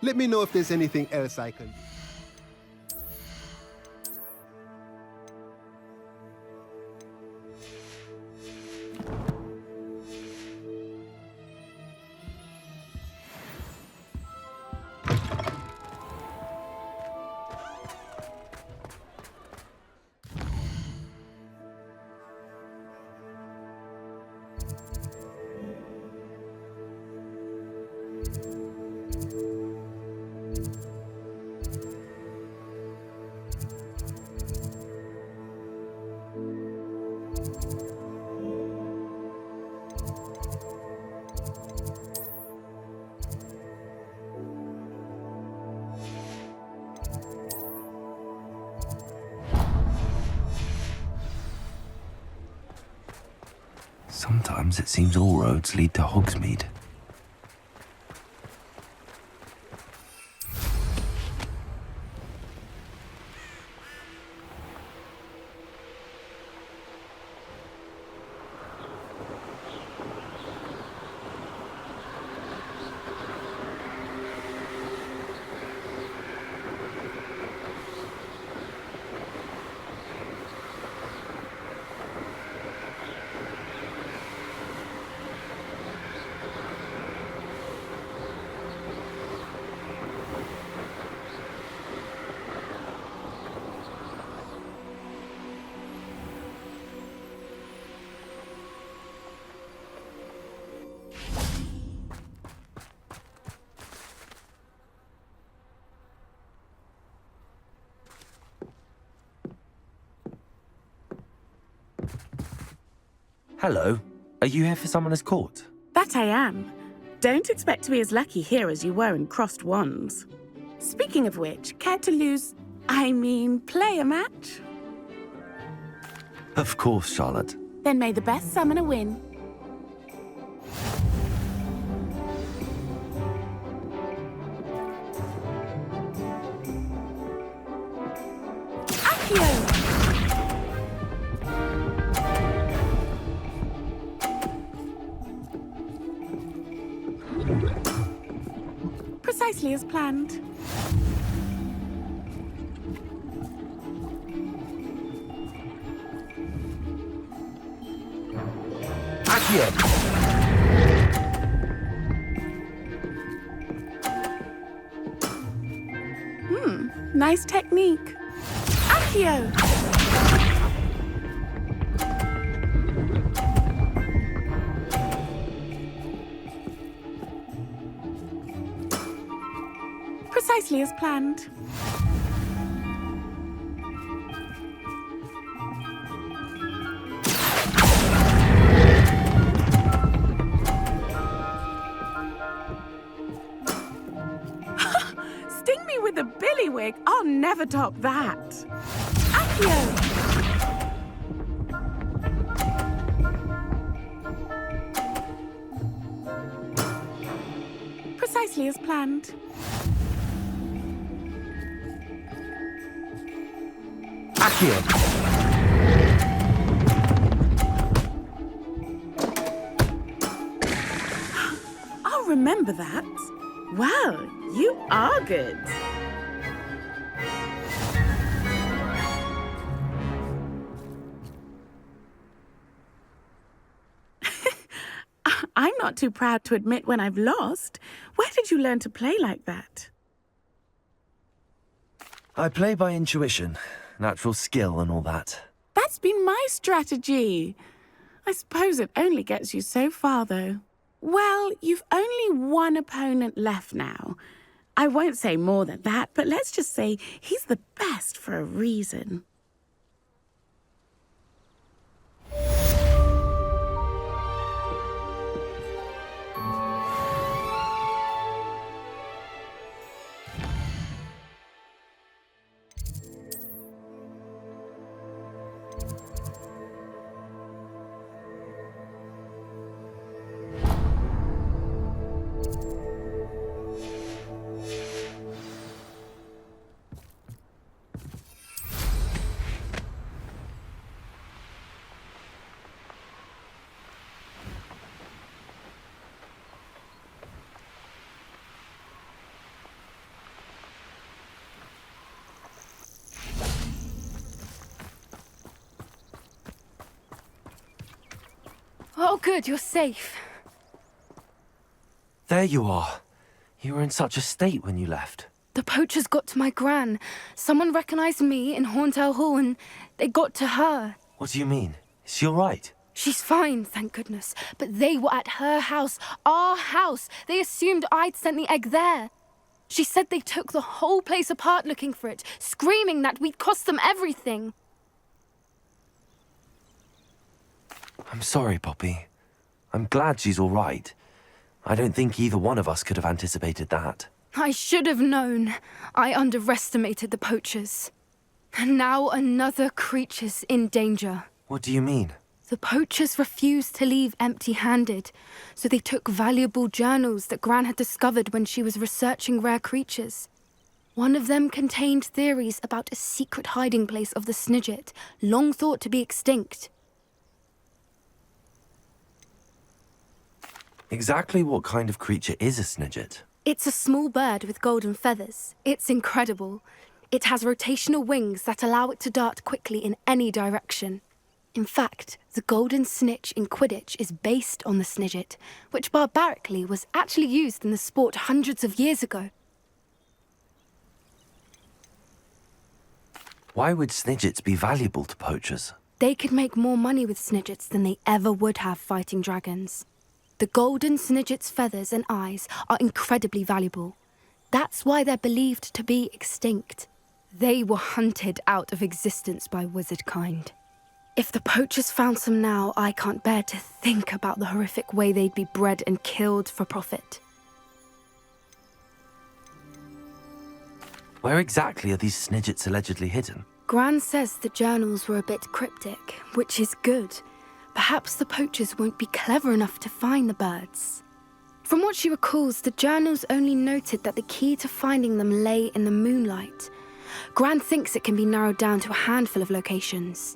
Let me know if there's anything else I can do. Sometimes it seems all roads lead to Hogsmeade. Hello. Are you here for Summoner's Court? That I am. Don't expect to be as lucky here as you were in Crossed Wands. Speaking of which, care to play a match? Of course, Charlotte. Then may the best summoner win. Accio! Precisely as planned. Nice technique. Accio! Precisely as planned. Sting me with a billywig. I'll never top that. Accio! Precisely as planned. I'll remember that. Well, you are good. I'm not too proud to admit when I've lost. Where did you learn to play like that? I play by intuition, natural skill and all that. That's been my strategy. I suppose it only gets you so far, though. Well, you've only one opponent left now. I won't say more than that, but let's just say he's the best for a reason. Oh, good, you're safe. There you are. You were in such a state when you left. The poachers got to my gran. Someone recognized me in Horntail Hall and they got to her. What do you mean? Is she all right? She's fine, thank goodness. But they were at her house, our house. They assumed I'd sent the egg there. She said they took the whole place apart looking for it, screaming that we'd cost them everything. I'm sorry, Poppy. I'm glad she's all right. I don't think either one of us could have anticipated that. I should have known. I underestimated the poachers. And now another creature's in danger. What do you mean? The poachers refused to leave empty-handed, so they took valuable journals that Gran had discovered when she was researching rare creatures. One of them contained theories about a secret hiding place of the Snidget, long thought to be extinct. Exactly what kind of creature is a Snidget? It's a small bird with golden feathers. It's incredible. It has rotational wings that allow it to dart quickly in any direction. In fact, the golden snitch in Quidditch is based on the Snidget, which barbarically was actually used in the sport hundreds of years ago. Why would Snidgets be valuable to poachers? They could make more money with Snidgets than they ever would have fighting dragons. The golden Snidget's feathers and eyes are incredibly valuable. That's why they're believed to be extinct. They were hunted out of existence by wizard kind. If the poachers found some now, I can't bear to think about the horrific way they'd be bred and killed for profit. Where exactly are these Snidgets allegedly hidden? Gran says the journals were a bit cryptic, which is good. Perhaps the poachers won't be clever enough to find the birds. From what she recalls, the journals only noted that the key to finding them lay in the moonlight. Gran thinks it can be narrowed down to a handful of locations.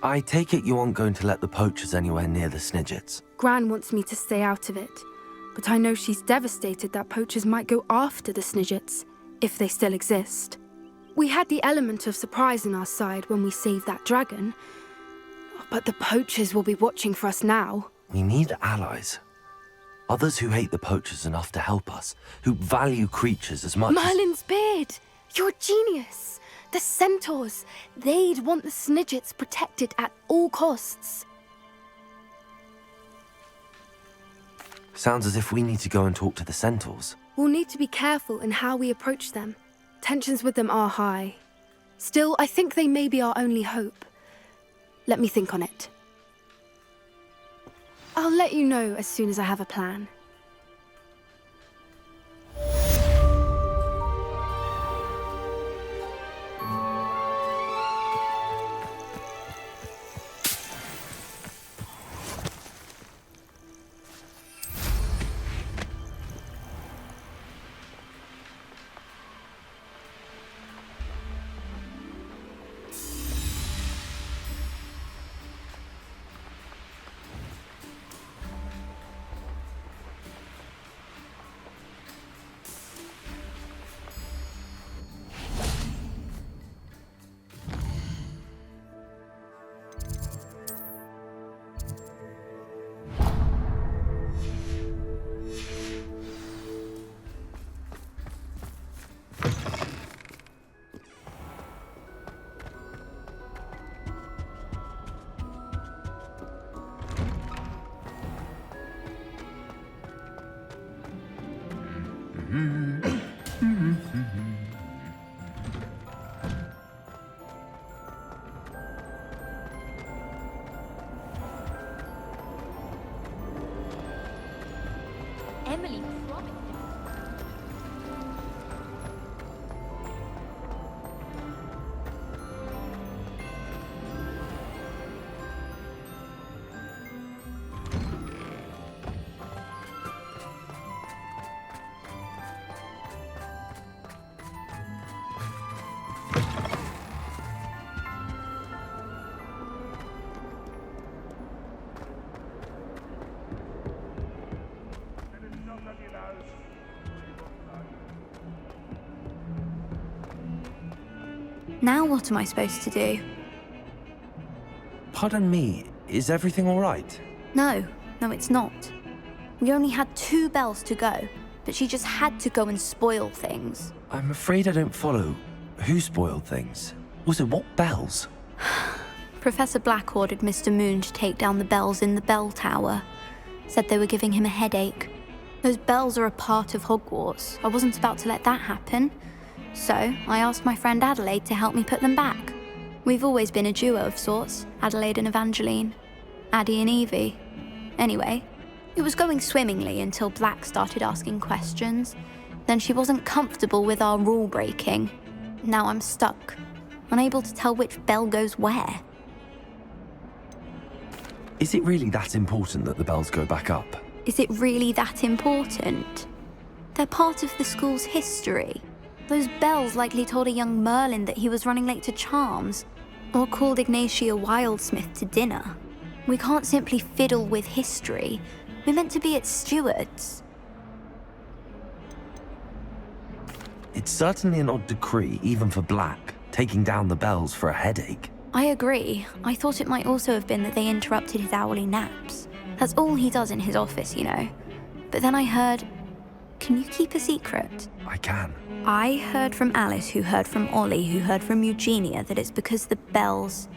I take it you aren't going to let the poachers anywhere near the Snidgets. Gran wants me to stay out of it, but I know she's devastated that poachers might go after the Snidgets, if they still exist. We had the element of surprise on our side when we saved that dragon, but the poachers will be watching for us now. We need allies. Others who hate the poachers enough to help us, who value creatures as much Merlin's beard! You're a genius! The Centaurs! They'd want the Snidgets protected at all costs. Sounds as if we need to go and talk to the Centaurs. We'll need to be careful in how we approach them. Tensions with them are high. Still, I think they may be our only hope. Let me think on it. I'll let you know as soon as I have a plan. Emily promised. Now what am I supposed to do? Pardon me, Is everything all right? No, it's not. We only had 2 bells to go, but she just had to go and spoil things. I'm afraid I don't follow. Who spoiled things? Also, what bells? Professor Black ordered Mr. Moon to take down the bells in the bell tower. Said they were giving him a headache. Those bells are a part of Hogwarts. I wasn't about to let that happen. So, I asked my friend Adelaide to help me put them back. We've always been a duo of sorts, Adelaide and Evangeline. Addie and Evie. Anyway, it was going swimmingly until Black started asking questions. Then she wasn't comfortable with our rule breaking. Now I'm stuck, unable to tell which bell goes where. Is it really that important that the bells go back up? Is it really that important? They're part of the school's history. Those bells likely told a young Merlin that he was running late to Charms, or called Ignatia Wildsmith to dinner. We can't simply fiddle with history. We're meant to be its stewards. It's certainly an odd decree, even for Black, taking down the bells for a headache. I agree. I thought it might also have been that they interrupted his hourly naps. That's all he does in his office, you know. But then I heard... Can you keep a secret? I can. I heard from Alice, who heard from Ollie, who heard from Eugenia, that it's because the bells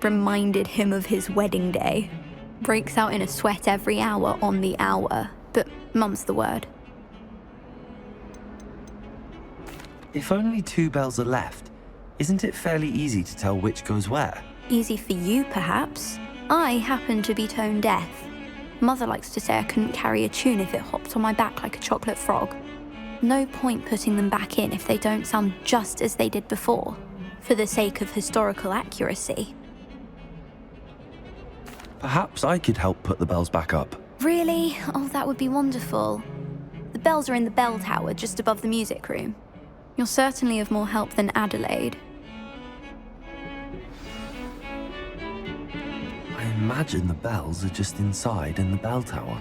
reminded him of his wedding day. Breaks out in a sweat every hour on the hour. But mum's the word. If only 2 bells are left, isn't it fairly easy to tell which goes where? Easy for you, perhaps. I happen to be tone deaf. Mother likes to say I couldn't carry a tune if it hopped on my back like a chocolate frog. No point putting them back in if they don't sound just as they did before, for the sake of historical accuracy. Perhaps I could help put the bells back up. Really? Oh, that would be wonderful. The bells are in the bell tower, just above the music room. You're certainly of more help than Adelaide. I imagine the bells are just inside in the bell tower.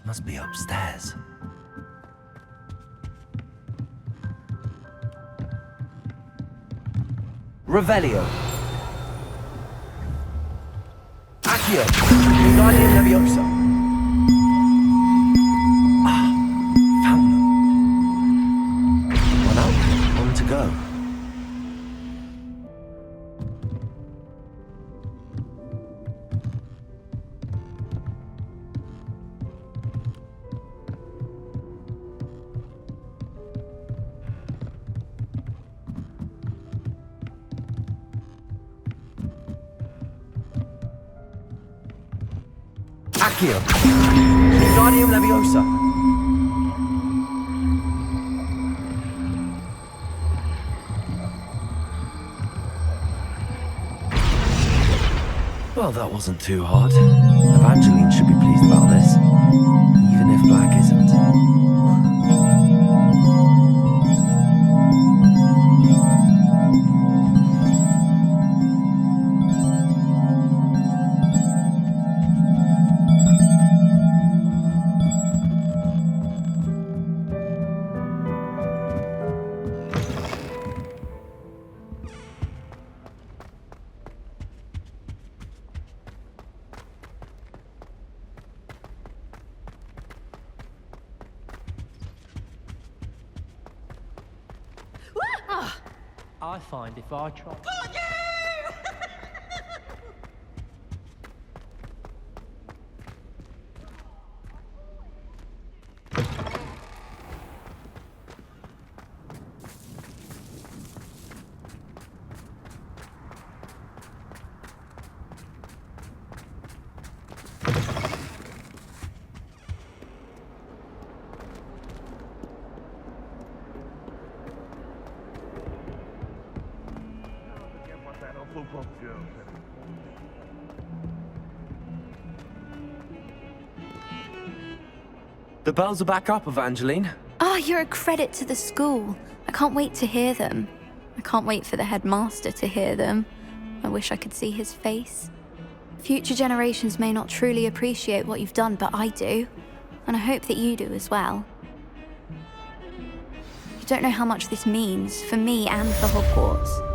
Must be upstairs. Revelio. Accio. Wingardium Leviosa. Found them. One up, one to go. Accio. Wingardium Leviosa. Well, that wasn't too hard. Evangeline should be pleased about this, even if Black isn't. I find if I try... The bells are back up, Evangeline. Oh, you're a credit to the school. I can't wait to hear them. I can't wait for the headmaster to hear them. I wish I could see his face. Future generations may not truly appreciate what you've done, but I do. And I hope that you do as well. You don't know how much this means for me and for Hogwarts.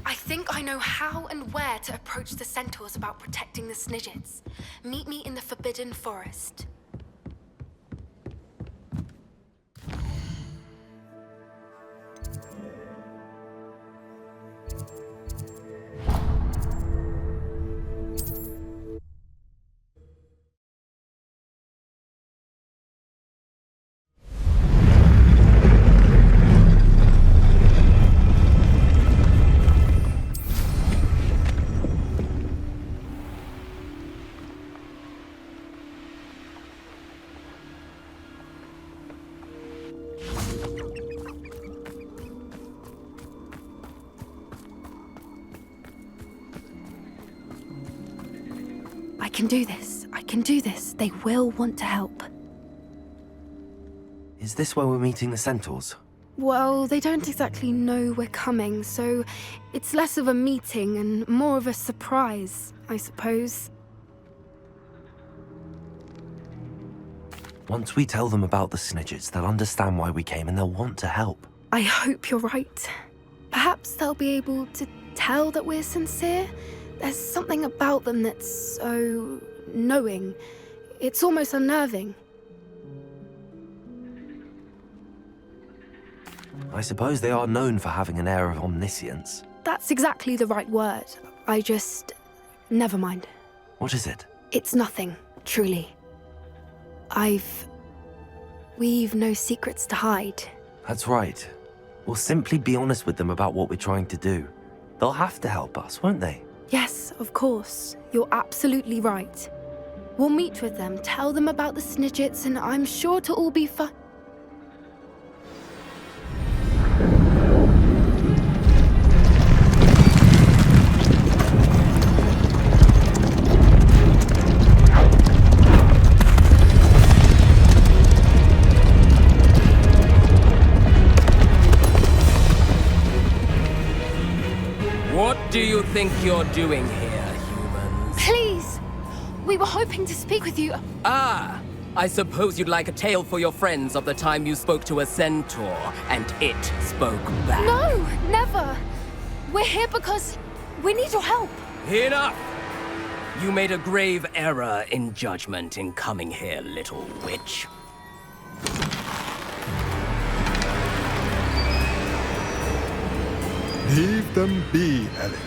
I think I know how and where to approach the Centaurs about protecting the Snidgets. Meet me in the Forbidden Forest. I can do this. I can do this. They will want to help. Is this where we're meeting the Centaurs? Well, they don't exactly know we're coming, so it's less of a meeting and more of a surprise, I suppose. Once we tell them about the Snidgets, they'll understand why we came and they'll want to help. I hope you're right. Perhaps they'll be able to tell that we're sincere. There's something about them that's so knowing. It's almost unnerving. I suppose they are known for having an air of omniscience. That's exactly the right word. I just... never mind. What is it? It's nothing, truly. We've no secrets to hide. That's right. We'll simply be honest with them about what we're trying to do. They'll have to help us, won't they? Yes, of course. You're absolutely right. We'll meet with them, tell them about the Snidgets, and I'm sure to all be fine. do you think you're doing here, humans? Please! We were hoping to speak with you. Ah! I suppose you'd like a tale for your friends of the time you spoke to a centaur, and it spoke back. No, never! We're here because we need your help. Enough! You made a grave error in judgment in coming here, little witch. Leave them be, Alec.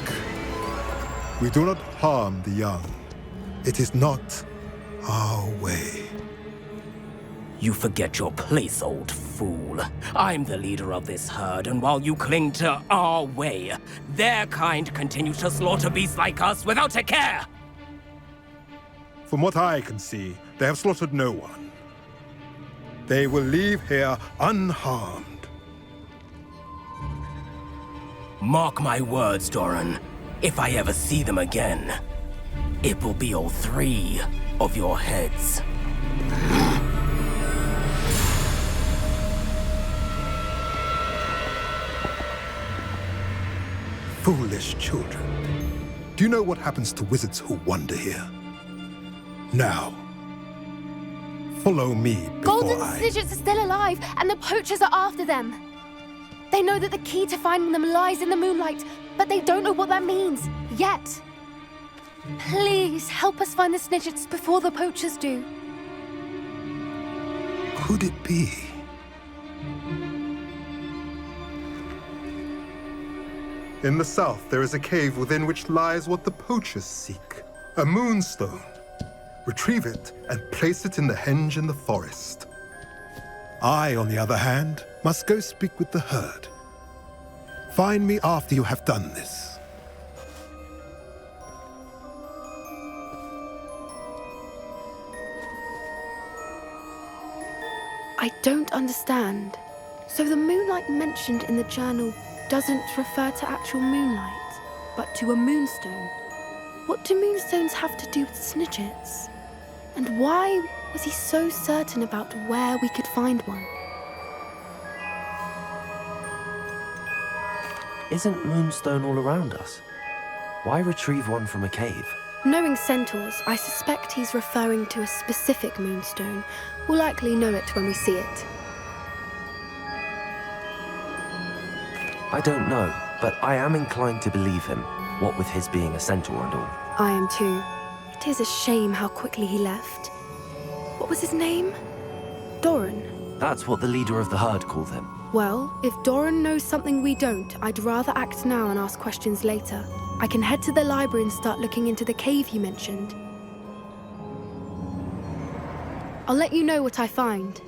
We do not harm the young. It is not our way. You forget your place, old fool. I'm the leader of this herd, and while you cling to our way, their kind continue to slaughter beasts like us without a care! From what I can see, they have slaughtered no one. They will leave here unharmed. Mark my words, Doran. If I ever see them again, it will be all 3 of your heads. Foolish children. Do you know what happens to wizards who wander here? Now, follow me before Golden Snidgets are still alive, and the poachers are after them. They know that the key to finding them lies in the moonlight, but they don't know what that means, yet. Please, help us find the Snidgets before the poachers do. Could it be? In the south, there is a cave within which lies what the poachers seek. A moonstone. Retrieve it and place it in the henge in the forest. I, on the other hand, must go speak with the herd. Find me after you have done this. I don't understand. So the moonlight mentioned in the journal doesn't refer to actual moonlight, but to a moonstone. What do moonstones have to do with Snidgets? And why was he so certain about where we could find one? Isn't Moonstone all around us? Why retrieve one from a cave? Knowing Centaurs, I suspect he's referring to a specific moonstone. We'll likely know it when we see it. I don't know, but I am inclined to believe him, what with his being a centaur and all. I am too. It is a shame how quickly he left. What was his name? Doran. That's what the leader of the herd called him. Well, if Doran knows something we don't, I'd rather act now and ask questions later. I can head to the library and start looking into the cave you mentioned. I'll let you know what I find.